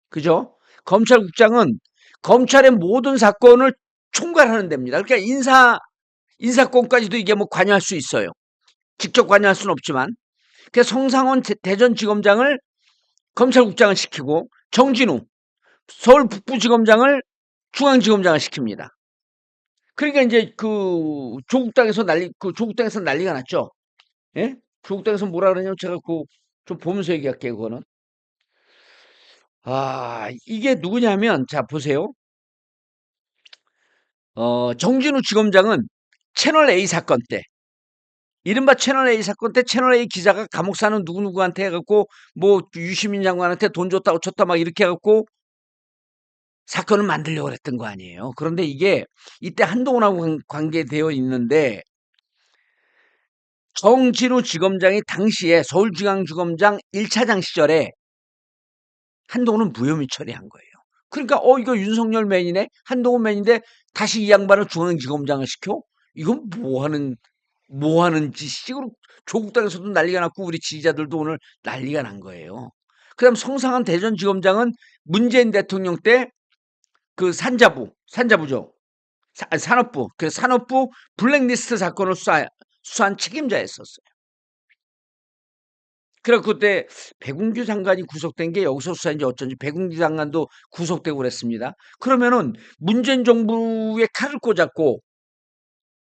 그죠? 검찰국장은 검찰의 모든 사건을 총괄하는 데입니다. 그러니까 인사권까지도 이게 뭐 관여할 수 있어요. 직접 관여할 수는 없지만. 그래서 성상원 대전지검장을 검찰국장을 시키고 정진우 서울 북부지검장을 중앙지검장을 시킵니다. 그러니까 이제 조국당에서 난리가 났죠. 예? 조국당에서 뭐라 그러냐면 제가 좀 보면서 얘기할게요. 그거는. 이게 누구냐면 자 보세요. 정진우 지검장은 채널 A 사건 때 이른바 채널 A 사건 때 채널 A 기자가 감옥 사는 누구누구한테 해갖고 뭐 유시민 장관한테 돈 줬다 줬다 막 이렇게 해갖고 사건을 만들려고 그랬던 거 아니에요. 그런데 이게 이때 한동훈하고 관계되어 있는데 정진우 지검장이 당시에 서울중앙지검장 1차장 시절에 한동훈은 무혐의 처리한 거예요. 그러니까 이거 윤석열 맨이네 한동훈 맨인데 다시 이 양반을 중앙지검장을 시켜? 이건 뭐 하는 짓이고 조국당에서도 난리가 났고 우리 지지자들도 오늘 난리가 난 거예요. 그다음 성상한 대전지검장은 문재인 대통령 때 그 산자부죠. 산업부. 그 산업부 블랙리스트 사건을 수사한 책임자였었어요. 그래 그때 백운규 장관이 구속된 게 여기서 수사인지 어쩐지 백운규 장관도 구속되고 그랬습니다. 그러면은 문재인 정부의 칼을 꽂았고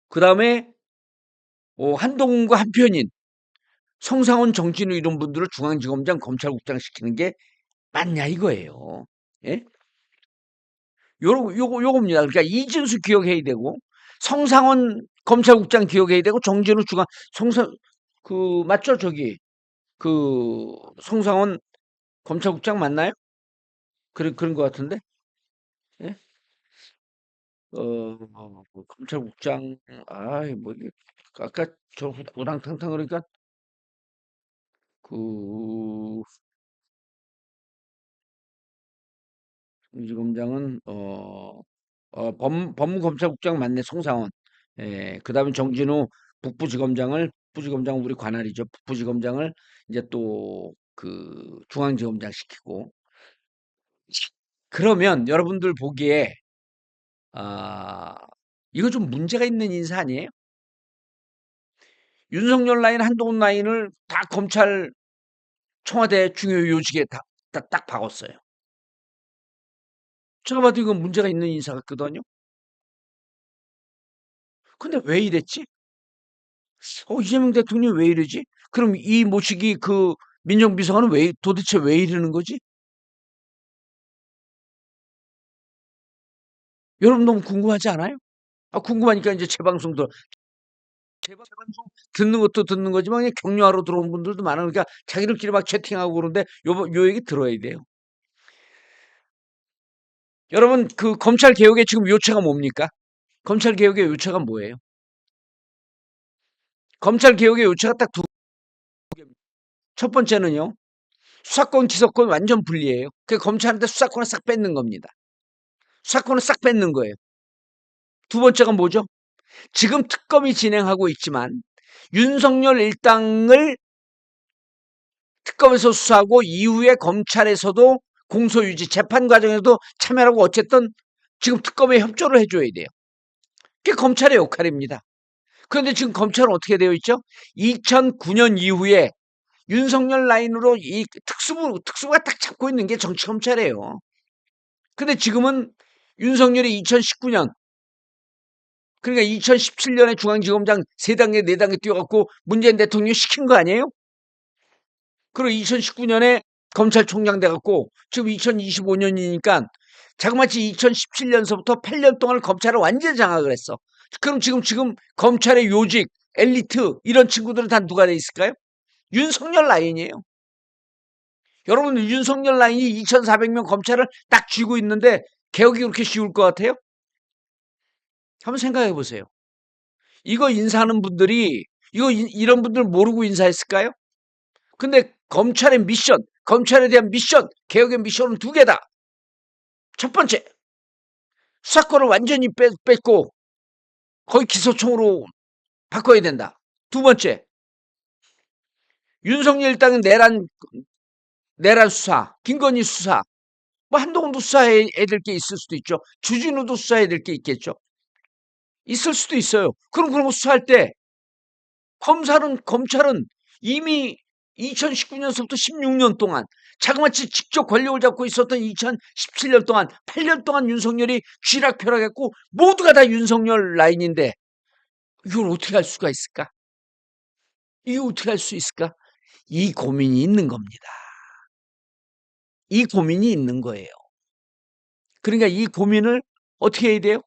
그다음에 한동훈과 한편인 성상원, 정진우 이런 분들을 중앙지검장, 검찰국장 시키는 게 맞냐 이거예요. 예? 요겁니다. 그러니까 이진수 기억해야 되고 성상원 검찰국장 기억해야 되고 정진우 맞죠 저기 성상원 검찰국장 맞나요? 그런 것 같은데. 예? 검찰국장 뭐 이게 아까 저 우당탕탕 그러니까 그 검장은 법무검찰국장 맞네 송상원. 예, 그다음에 정진우 북부지검장을 북부지검장은 우리 관할이죠. 북부지검장을 이제 또 그 중앙지검장 시키고. 그러면 여러분들 보기에 아 이거 좀 문제가 있는 인사 아니에요? 윤석열 라인, 한동훈 라인을 다 검찰 청와대 중요 요직에 딱 박았어요. 제가 봐도 이건 문제가 있는 인사 같거든요. 근데 왜 이랬지? 이재명 대통령이 왜 이러지? 그럼 이 모시기 그 민정비서관은 도대체 왜 이러는 거지? 여러분 너무 궁금하지 않아요? 궁금하니까 이제 재방송 듣는 것도 듣는 거지만 그냥 격려하러 들어온 분들도 많으니까 자기들끼리 막 채팅하고 그러는데 요 얘기 들어야 돼요. 여러분 그 검찰 개혁의 지금 요체가 뭡니까? 검찰 개혁의 요체가 뭐예요? 검찰 개혁의 요체가 딱 두 개입니다. 첫 번째는요. 수사권, 기소권 완전 분리해요. 그 검찰한테 수사권을 싹 뺏는 겁니다. 수사권을 싹 뺏는 거예요. 두 번째가 뭐죠? 지금 특검이 진행하고 있지만 윤석열 일당을 특검에서 수사하고 이후에 검찰에서도 공소유지 재판 과정에도 참여하고 어쨌든 지금 특검에 협조를 해줘야 돼요. 그게 검찰의 역할입니다. 그런데 지금 검찰은 어떻게 되어 있죠? 2009년 이후에 윤석열 라인으로 이 특수부가 딱 잡고 있는 게 정치검찰이에요. 근데 지금은 윤석열이 2019년, 그러니까 2017년에 중앙지검장 3단계, 4단계 뛰어갖고 문재인 대통령이 시킨 거 아니에요? 그리고 2019년에 검찰총장 돼갖고 지금 2025년이니까 자그마치 2017년서부터 8년 동안 검찰을 완전히 장악을 했어. 그럼 지금 검찰의 요직, 엘리트 이런 친구들은 다 누가 돼 있을까요? 윤석열 라인이에요. 여러분 윤석열 라인이 2,400명 검찰을 딱 쥐고 있는데 개혁이 그렇게 쉬울 것 같아요? 한번 생각해 보세요. 이거 인사하는 분들이 이런 분들 모르고 인사했을까요? 근데 검찰의 미션, 검찰에 대한 미션, 개혁의 미션은 두 개다. 첫 번째, 수사권을 완전히 뺏고 거의 기소총으로 바꿔야 된다. 두 번째, 윤석열 일당은 내란 수사, 김건희 수사, 뭐 한동훈도 수사해야 될 게 있을 수도 있죠. 주진우도 수사해야 될 게 있겠죠. 있을 수도 있어요. 그럼 그런 거 수사할 때 검찰은 이미 2019년서부터 16년 동안 자그마치 직접 권력을 잡고 있었던 2017년 동안 8년 동안 윤석열이 쥐락펴락했고 모두가 다 윤석열 라인인데 이걸 어떻게 할 수가 있을까? 이거 어떻게 할 수 있을까? 이 고민이 있는 겁니다. 이 고민이 있는 거예요. 그러니까 이 고민을 어떻게 해야 돼요?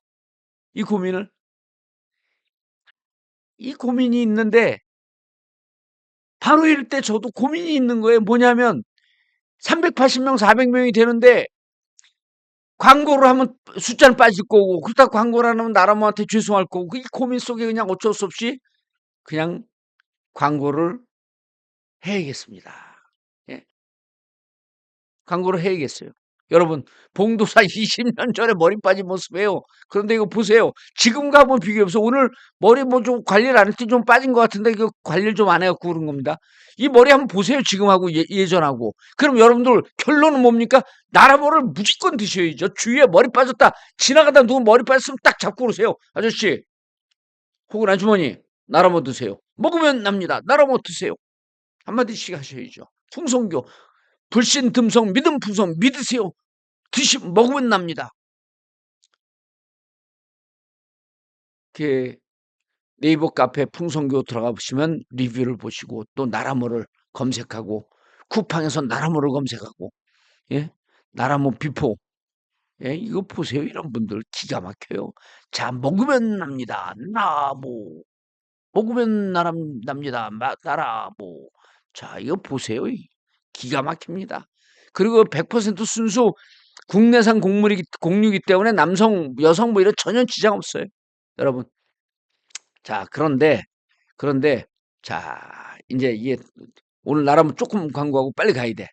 이 고민이 있는데 바로 이럴 때 저도 고민이 있는 거예요. 뭐냐면 380명, 400명이 되는데 광고를 하면 숫자는 빠질 거고 그렇다고 광고를 안 하면 나라모한테 죄송할 거고 이 고민 속에 그냥 어쩔 수 없이 그냥 광고를 해야겠습니다. 예. 광고를 해야겠어요. 여러분 봉도사 20년 전에 머리 빠진 모습이에요. 그런데 이거 보세요. 지금과 한번 비교해 보세요. 오늘 머리 뭐 좀 관리를 안 했더니 좀 빠진 것 같은데 이거 관리를 좀 안 해갖고 그런 겁니다. 이 머리 한번 보세요. 지금하고 예전하고. 그럼 여러분들 결론은 뭡니까? 나라모를 무조건 드셔야죠. 주위에 머리 빠졌다. 지나가다 누구 머리 빠졌으면 딱 잡고 그러세요. 아저씨 혹은 아주머니 나라모 드세요. 먹으면 납니다. 나라모 드세요. 한마디씩 하셔야죠. 풍성교 불신 듬성 믿음 풍성 믿으세요. 먹으면 납니다. 이렇게 네이버 카페 풍성교 들어가 보시면 리뷰를 보시고 또 나라모를 검색하고 쿠팡에서 나라모를 검색하고 예? 나라모 비포 예? 이거 보세요. 이런 분들 기가 막혀요. 자 먹으면 납니다. 나모 먹으면 납니다. 나라모 자 이거 보세요. 기가 막힙니다. 그리고 100% 순수 국내산 공유이기 때문에 남성, 여성 뭐 이런 전혀 지장 없어요. 여러분. 자, 그런데 자, 이제 이게 오늘 나라면 조금 광고하고 빨리 가야 돼.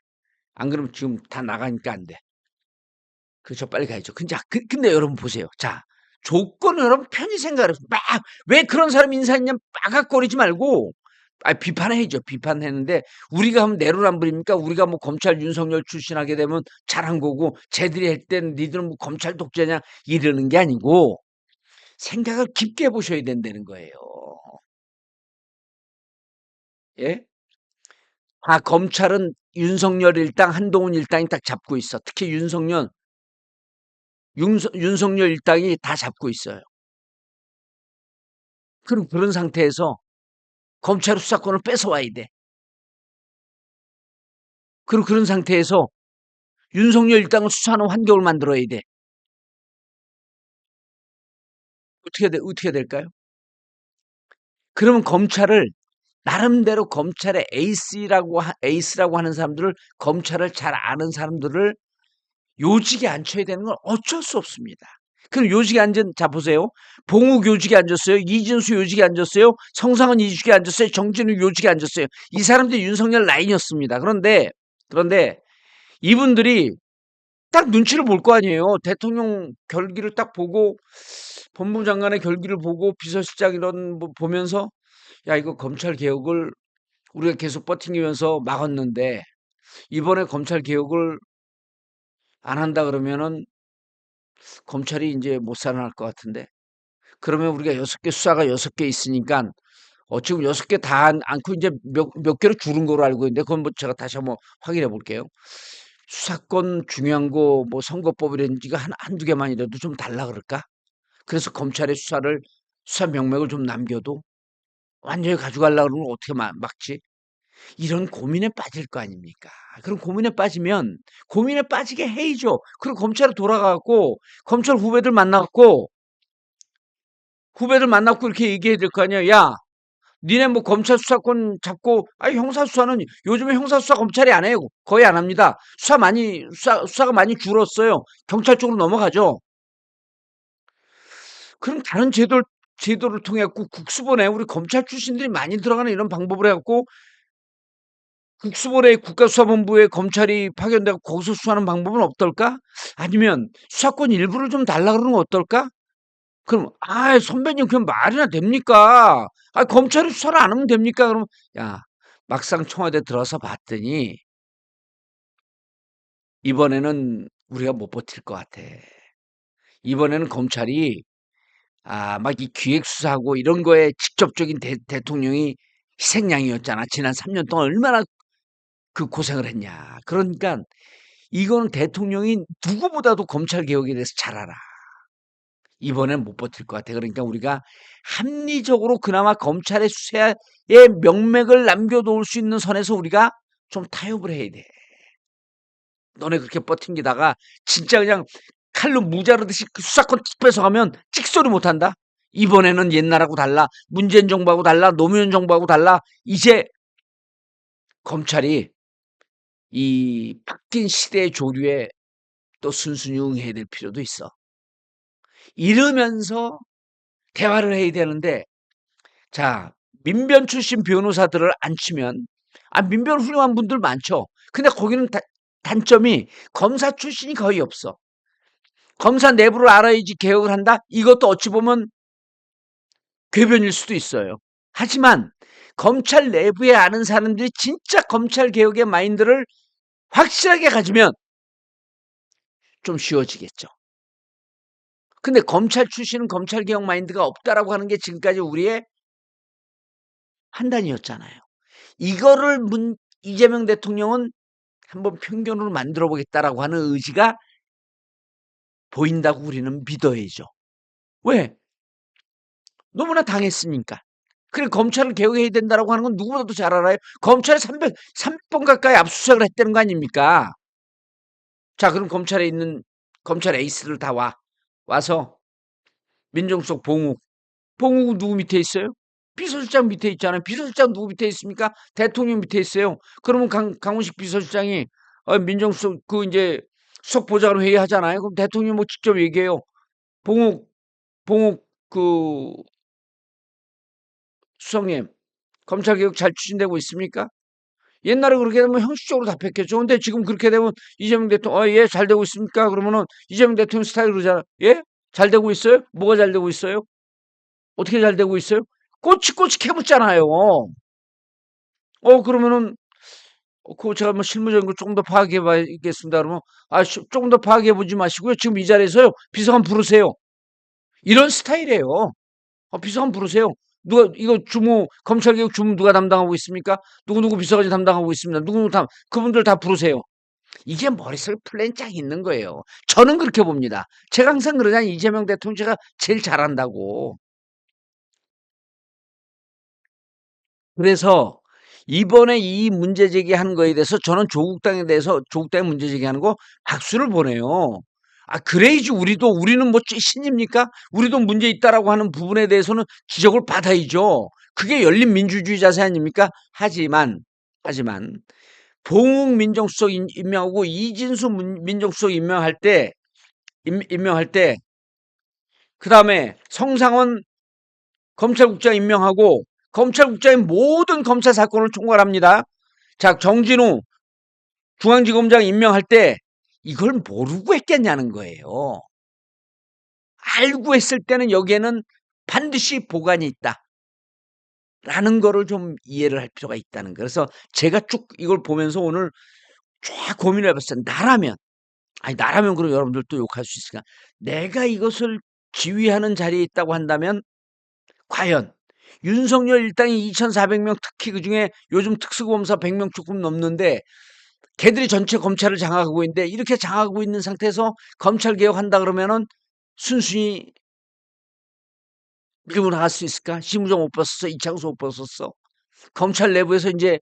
안 그러면 지금 다 나가니까 안 돼. 그렇죠. 빨리 가야죠. 근데 여러분 보세요. 자, 조건을 여러분 편히 생각을 해서 왜 그런 사람 인사했냐 빠각거리지 말고 비판해야죠. 비판했는데 우리가 하면 내로남불입니까? 우리가 뭐 검찰 윤석열 출신하게 되면 잘한 거고 쟤들이 할 땐 니들은 뭐 검찰 독재냐 이러는 게 아니고 생각을 깊게 해 보셔야 된다는 거예요. 예? 검찰은 윤석열 일당, 한동훈 일당이 딱 잡고 있어. 특히 윤석열 일당이 다 잡고 있어요. 그럼 그런 상태에서 검찰 수사권을 뺏어와야 돼. 그리고 그런 상태에서 윤석열 일당을 수사하는 환경을 만들어야 돼. 어떻게 될까요? 그러면 검찰을 나름대로 검찰의 에이스라고 하는 사람들을 검찰을 잘 아는 사람들을 요직에 앉혀야 되는 건 어쩔 수 없습니다. 그럼 요직에 앉은 자 보세요. 봉욱 요직에 앉았어요. 이진수 요직에 앉았어요. 성상은 요직에 앉았어요. 정진우 요직에 앉았어요. 이 사람들이 윤석열 라인이었습니다. 그런데 이분들이 딱 눈치를 볼 거 아니에요. 대통령 결기를 딱 보고 법무부 장관의 결기를 보고 비서실장 이런 거 보면서 야 이거 검찰 개혁을 우리가 계속 버티면서 막았는데 이번에 검찰 개혁을 안 한다 그러면은 검찰이 이제 못 살아날 것 같은데 그러면 우리가 여섯 개 수사가 여섯 개 있으니까 지금 여섯 개 다 않고 이제 몇 개로 줄은 거로 알고 있는데 그건 뭐 제가 다시 한번 확인해 볼게요. 수사권 중요한 거 뭐 선거법이라든지가 한두 개만이라도 좀 달라 그럴까? 그래서 검찰의 수사 명맥을 좀 남겨도 완전히 가져가려고 그러면 어떻게 막지? 이런 고민에 빠질 거 아닙니까? 그럼 고민에 빠지면 고민에 빠지게 해야죠. 그리고 검찰에 돌아가 갖고 검찰 후배들 만나고 이렇게 얘기해야 될 거 아니야. 야, 니네 뭐 검찰 수사권 잡고 형사 수사는 요즘에 형사 수사 검찰이 안 해요. 거의 안 합니다. 수사가 많이 줄었어요. 경찰 쪽으로 넘어가죠. 그럼 다른 제도를 통해 갖고 국수본에 우리 검찰 출신들이 많이 들어가는 이런 방법을 해 갖고 국수본에 국가수사본부에 검찰이 파견되고 거기서 수사하는 방법은 어떨까? 아니면 수사권 일부를 좀 달라 그러는 건 어떨까? 그럼 선배님 그냥 말이나 됩니까? 검찰이 수사를 안 하면 됩니까? 그러면 야 막상 청와대 들어서 봤더니 이번에는 우리가 못 버틸 것 같아. 이번에는 검찰이 막 이 기획 수사하고 이런 거에 직접적인 대통령이 희생양이었잖아. 지난 3년 동안 얼마나 그 고생을 했냐. 그러니까 이거는 대통령이 누구보다도 검찰 개혁에 대해서 잘 알아. 이번엔 못 버틸 것 같아. 그러니까 우리가 합리적으로 그나마 검찰의 수사의 명맥을 남겨놓을 수 있는 선에서 우리가 좀 타협을 해야 돼. 너네 그렇게 버팅기다가 진짜 그냥 칼로 무자르듯이 그 수사권 툭 뺏어가면 찍소리 못한다. 이번에는 옛날하고 달라. 문재인 정부하고 달라. 노무현 정부하고 달라. 이제 검찰이 이 바뀐 시대의 조류에 또 순순히 응해야 될 필요도 있어. 이러면서 대화를 해야 되는데 자 민변 출신 변호사들을 안 치면 민변 훌륭한 분들 많죠. 근데 거기는 단점이 검사 출신이 거의 없어. 검사 내부를 알아야지 개혁을 한다? 이것도 어찌 보면 궤변일 수도 있어요. 하지만 검찰 내부에 아는 사람들이 진짜 검찰 개혁의 마인드를 확실하게 가지면 좀 쉬워지겠죠. 근데 검찰 출신은 검찰 개혁 마인드가 없다라고 하는 게 지금까지 우리의 판단이었잖아요. 이거를 이재명 대통령은 한번 편견으로 만들어 보겠다라고 하는 의지가 보인다고 우리는 믿어야죠. 왜? 너무나 당했으니까. 그리고 검찰을 개혁해야 된다라고 하는 건 누구보다도 잘 알아요. 검찰에 300번 가까이 압수수색을 했다는 거 아닙니까? 자, 그럼 검찰에 있는 검찰 에이스들 다 와서 민정수석 봉욱 누구 밑에 있어요? 비서실장 밑에 있잖아요. 비서실장 누구 밑에 있습니까? 대통령 밑에 있어요. 그러면 강훈식 비서실장이 민정수석 그 이제 수석 보좌관 회의 하잖아요. 그럼 대통령 뭐 직접 얘기해요. 봉욱 그 수석님 검찰 개혁 잘 추진되고 있습니까? 옛날에 그렇게 되면 형식적으로 답했겠죠. 근데 지금 그렇게 되면 이재명 대통령 예, 잘 되고 있습니까? 그러면은 이재명 대통령 스타일로 그러잖아. 예? 잘 되고 있어요? 뭐가 잘 되고 있어요? 어떻게 잘 되고 있어요? 꼬치꼬치 캐묻잖아요. 그러면은 그거 제가 뭐 실무적인 걸 조금 더 파악해 봐야겠습니다. 그러면 조금 더 파악해 보지 마시고요. 지금 이 자리에서요. 비서관 부르세요. 이런 스타일이에요. 비서관 부르세요. 누가 이거 주무 검찰개혁 주무 누가 담당하고 있습니까? 누구누구 비서관이 담당하고 있습니다. 누구누구 그분들 다 부르세요. 이게 머릿속에 플랜 쫙 있는 거예요. 저는 그렇게 봅니다. 제가 항상 그러잖아요. 이재명 대통령 제가 제일 잘한다고. 그래서 이번에 이 문제 제기하는 거에 대해서 저는 조국당에 대해서 조국당이 문제 제기하는 거 박수를 보내요. 그래야지 우리는 뭐 신입니까? 우리도 문제 있다라고 하는 부분에 대해서는 지적을 받아야죠. 그게 열린 민주주의 자세 아닙니까? 하지만 봉욱 민정수석 임명하고 이진수 민정수석 임명할 때 그다음에 성상원 검찰국장 임명하고 검찰국장이 모든 검찰 사건을 총괄합니다. 자, 정진우 중앙지검장 임명할 때 이걸 모르고 했겠냐는 거예요. 알고 했을 때는 여기에는 반드시 보관이 있다라는 거를 좀 이해를 할 필요가 있다는 거예요. 그래서 제가 쭉 이걸 보면서 오늘 쫙 고민을 해봤어요. 나라면 그럼 여러분들도 욕할 수 있으니까 내가 이것을 지휘하는 자리에 있다고 한다면 과연 윤석열 일당이 2,400명 특히 그중에 요즘 특수검사 100명 조금 넘는데 걔들이 전체 검찰을 장악하고 있는데 이렇게 장악하고 있는 상태에서 검찰 개혁한다 그러면은 순순히 밀고 나갈 수 있을까? 심우정 못 벗었어. 이창수 못 벗었어. 검찰 내부에서 이제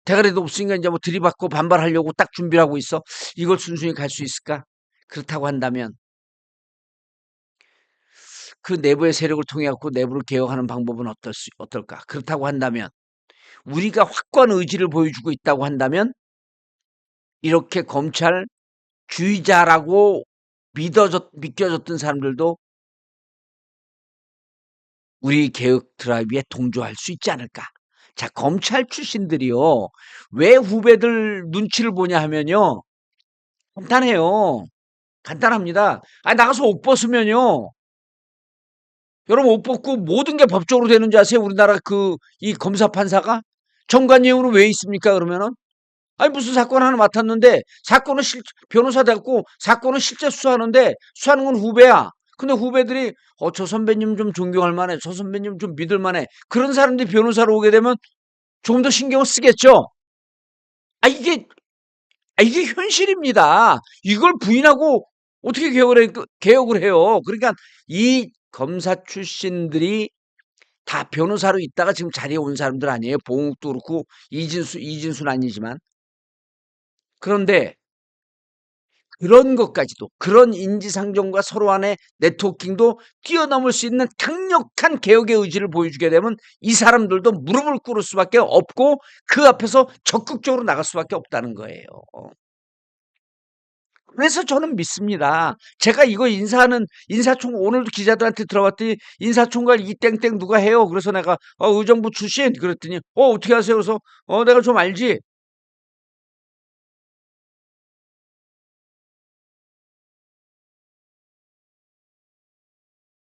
대가리도 없으니까 이제 뭐 들이받고 반발하려고 딱 준비를 하고 있어. 이걸 순순히 갈 수 있을까? 그렇다고 한다면 그 내부의 세력을 통해 갖고 내부를 개혁하는 방법은 어떨까? 그렇다고 한다면 우리가 확고한 의지를 보여주고 있다고 한다면 이렇게 검찰주의자라고 믿겨졌던 사람들도 우리 개혁 드라이브에 동조할 수 있지 않을까? 자, 검찰 출신들이요. 왜 후배들 눈치를 보냐 하면요. 간단해요. 간단합니다. 나가서 옷 벗으면요. 여러분 옷 벗고 모든 게 법적으로 되는 줄 아세요? 우리나라 이 검사 판사가? 정관예우는 왜 있습니까? 그러면은? 무슨 사건 하나 맡았는데 사건은 변호사 돼갖고 사건은 실제 수사하는데 수사하는 건 후배야. 근데 후배들이 저 선배님 좀 존경할 만해. 저 선배님 좀 믿을 만해. 그런 사람들이 변호사로 오게 되면 조금 더 신경을 쓰겠죠. 아 이게 이게 현실입니다. 이걸 부인하고 어떻게 개혁을 해요. 그러니까 이 검사 출신들이 다 변호사로 있다가 지금 자리에 온 사람들 아니에요. 봉욱도 그렇고 이진수는 아니지만. 그런데 그런 것까지도 그런 인지상정과 서로 간의 네트워킹도 뛰어넘을 수 있는 강력한 개혁의 의지를 보여주게 되면 이 사람들도 무릎을 꿇을 수밖에 없고 그 앞에서 적극적으로 나갈 수밖에 없다는 거예요. 그래서 저는 믿습니다. 제가 이거 인사총 오늘도 기자들한테 들어봤더니 인사총괄 이땡땡 누가 해요. 그래서 내가 의정부 출신 그랬더니 어떻게 하세요? 그래서 내가 좀 알지.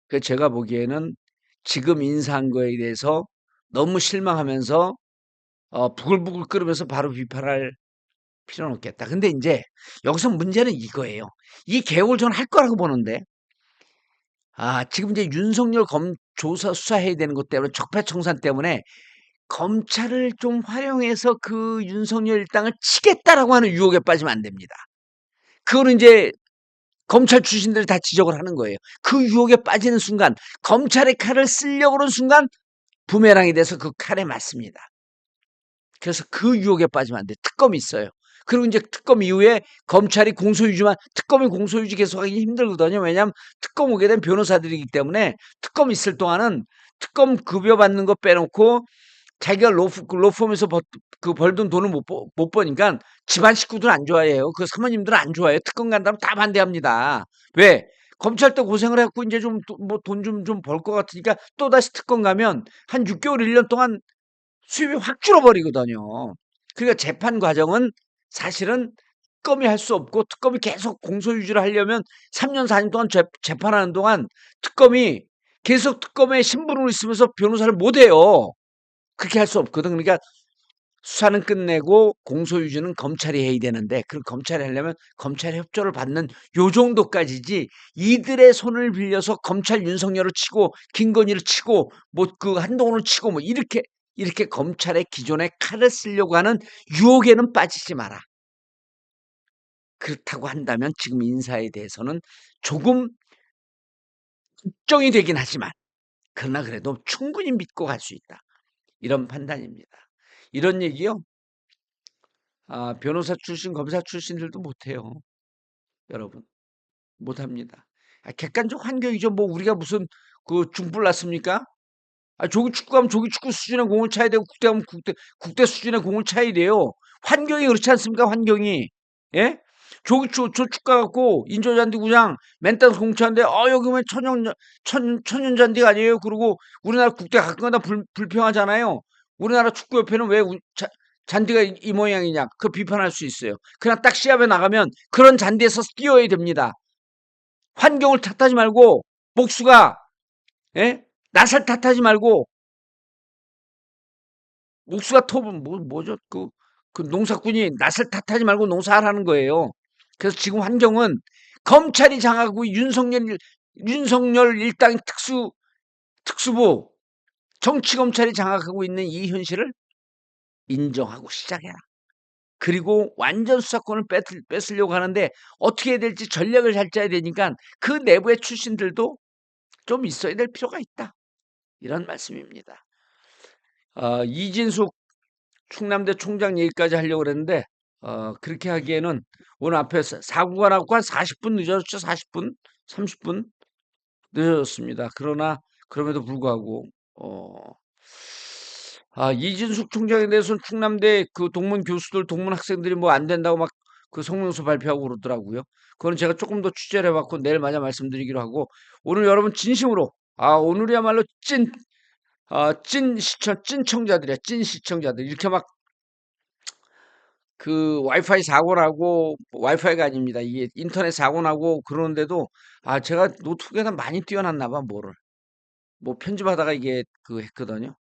그 제가 보기에는 지금 인사한 거에 대해서 너무 실망하면서 부글부글 끓으면서 바로 비판할 필요는 없겠다. 근데 인제 여기서 문제는 이거예요. 이 개혁을 저는 할 거라고 보는데 지금 이제 윤석열 조사 수사해야 되는 것 때문에 적폐청산 때문에 검찰을 좀 활용해서 그 윤석열 일당을 치겠다라고 하는 유혹에 빠지면 안 됩니다. 그거는 인제 검찰 출신들이 다 지적을 하는 거예요. 그 유혹에 빠지는 순간 검찰의 칼을 쓰려고 그러는 순간 부메랑이 돼서 그 칼에 맞습니다. 그래서 그 유혹에 빠지면 안 돼. 특검이 있어요. 그리고 이제 특검 이후에 검찰이 공소유지만 특검이 공소유지 계속하기 힘들거든요. 왜냐하면 특검 오게 된 변호사들이기 때문에 특검 있을 동안은 특검 급여 받는 거 빼놓고 자기가 로펌에서 벌던 돈을 못 버니까 집안 식구들 안 좋아해요. 그 사모님들은 안 좋아해요. 특검 간다면 다 반대합니다. 왜? 검찰 때 고생을 해갖고 이제 좀 뭐 돈 좀 벌 것 같으니까 또다시 특검 가면 한 6개월, 1년 동안 수입이 확 줄어버리거든요. 그러니까 재판 과정은 사실은 특검이 할 수 없고 특검이 계속 공소유지를 하려면 3년, 4년 동안 재판하는 동안 특검이 계속 특검에 신분으로 있으면서 변호사를 못 해요. 그렇게 할 수 없거든. 그러니까 수사는 끝내고 공소유지는 검찰이 해야 되는데 그걸 검찰이 하려면 검찰의 협조를 받는 요 정도까지지 이들의 손을 빌려서 검찰 윤석열을 치고 김건희를 치고 뭐 그 한동훈을 치고 뭐 이렇게 검찰의 기존에 칼을 쓰려고 하는 유혹에는 빠지지 마라. 그렇다고 한다면 지금 인사에 대해서는 조금 걱정이 되긴 하지만 그러나 그래도 충분히 믿고 갈 수 있다. 이런 판단입니다. 이런 얘기요. 변호사 출신, 검사 출신들도 못해요. 여러분. 못합니다. 객관적 환경이죠. 뭐 우리가 무슨 그 중불 났습니까? 조기 축구하면 조기 축구 수준의 공을 차야 되고 국대하면 국대 수준의 공을 차야 돼요. 환경이 그렇지 않습니까? 환경이. 예? 저 축구 갖고 인조잔디구장 맨땅 공차인데 여기 왜 천연잔디가 아니에요? 그리고 우리나라 국대 가끔가다 불평하잖아요. 우리나라 축구협회는 왜 잔디가 이 모양이냐? 그 비판할 수 있어요. 그냥 딱 시합에 나가면 그런 잔디에서 뛰어야 됩니다. 환경을 탓하지 말고 목수가 예? 낯을 탓하지 말고 목수가 톱은 뭐죠? 그 농사꾼이 낯을 탓하지 말고 농사하라는 거예요. 그래서 지금 환경은 검찰이 장악하고 윤석열 일당 특수부 정치 검찰이 장악하고 있는 이 현실을 인정하고 시작해라. 그리고 완전 수사권을 뺏으려고 하는데 어떻게 해야 될지 전략을 잘 짜야 되니까 그 내부의 출신들도 좀 있어야 될 필요가 있다. 이런 말씀입니다. 이진숙 충남대 총장 얘기까지 하려고 그랬는데 그렇게 하기에는 오늘 앞에서 사고가 나고 한 40분 늦어졌죠. 40분, 30분 늦어졌습니다. 그러나 그럼에도 불구하고 이진숙 총장에 대해서는 충남대 그 동문 교수들, 동문 학생들이 뭐 안 된다고 막 그 성명서 발표하고 그러더라고요. 그건 제가 조금 더 취재를 해봤고 내일 마저 말씀드리기로 하고 오늘 여러분 진심으로 오늘이야말로 찐 청자들이야. 찐 시청자들. 이렇게 막 그 와이파이 사고 나고 와이파이가 아닙니다. 이게 인터넷 사고 나고 그러는데도 제가 노트북에다 많이 띄워놨나 봐 뭐를. 뭐 편집하다가 이게 했거든요.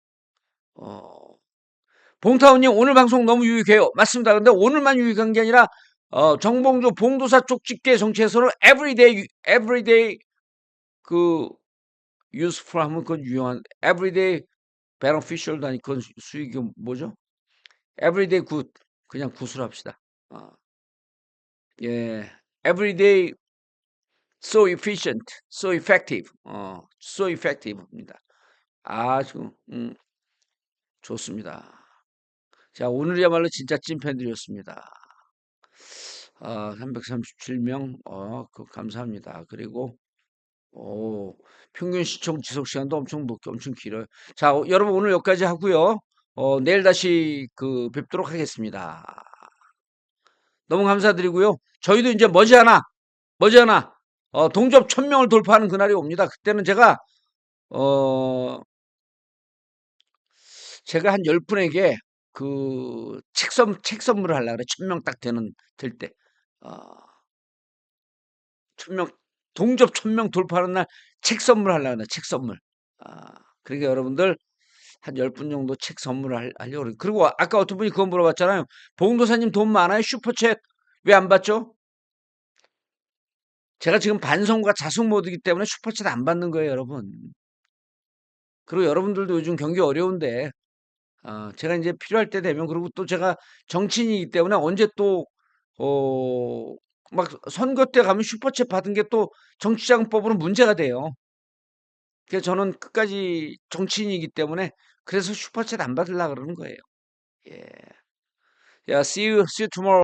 어 봉타운님 오늘 방송 너무 유익해요. 맞습니다. 근데 오늘만 유익한 게 아니라 정봉주 봉도사 쪽 집계 정치에서는 everyday 그 useful 하면 그건 유용한 everyday beneficial도 아니 그건 수익이 뭐죠? everyday good 그냥 굿으로 합시다. 어, 예. everyday so efficient, so effective. so effective입니다. 아주 좋습니다. 자, 오늘이야말로 진짜 찐팬들이었습니다. 337명, 감사합니다. 그리고, 평균 시청 지속 시간도 엄청 높게 엄청 길어요. 자, 여러분 오늘 여기까지 하고요. 내일 다시 뵙도록 하겠습니다. 너무 감사드리고요. 저희도 이제 머지않아, 동접 1000명을 돌파하는 그날이 옵니다. 그때는 어, 제가 한 10분에게 책 선물을 하려고 그래. 1000명 딱 될 때. 어, 1000명, 동접 1000명 돌파하는 날 책 선물 하려고 그래. 책 선물. 그러니까 여러분들 한 10분 정도 책 선물을 하려고 그래. 그리고 아까 어떤 분이 그거 물어봤잖아요. 봉도사님 돈 많아요? 슈퍼챗 왜 안 받죠? 제가 지금 반성과 자숙 모드이기 때문에 슈퍼챗 안 받는 거예요, 여러분. 그리고 여러분들도 요즘 경기 어려운데 제가 이제 필요할 때 되면 그리고 또 제가 정치인이기 때문에 언제 또 어 막 선거 때 가면 슈퍼챗 받은 게 또 정치자금법으로 문제가 돼요. 그래서 저는 끝까지 정치인이기 때문에 그래서 슈퍼챗 안 받으려고 그러는 거예요. 예. 야, see you tomorrow.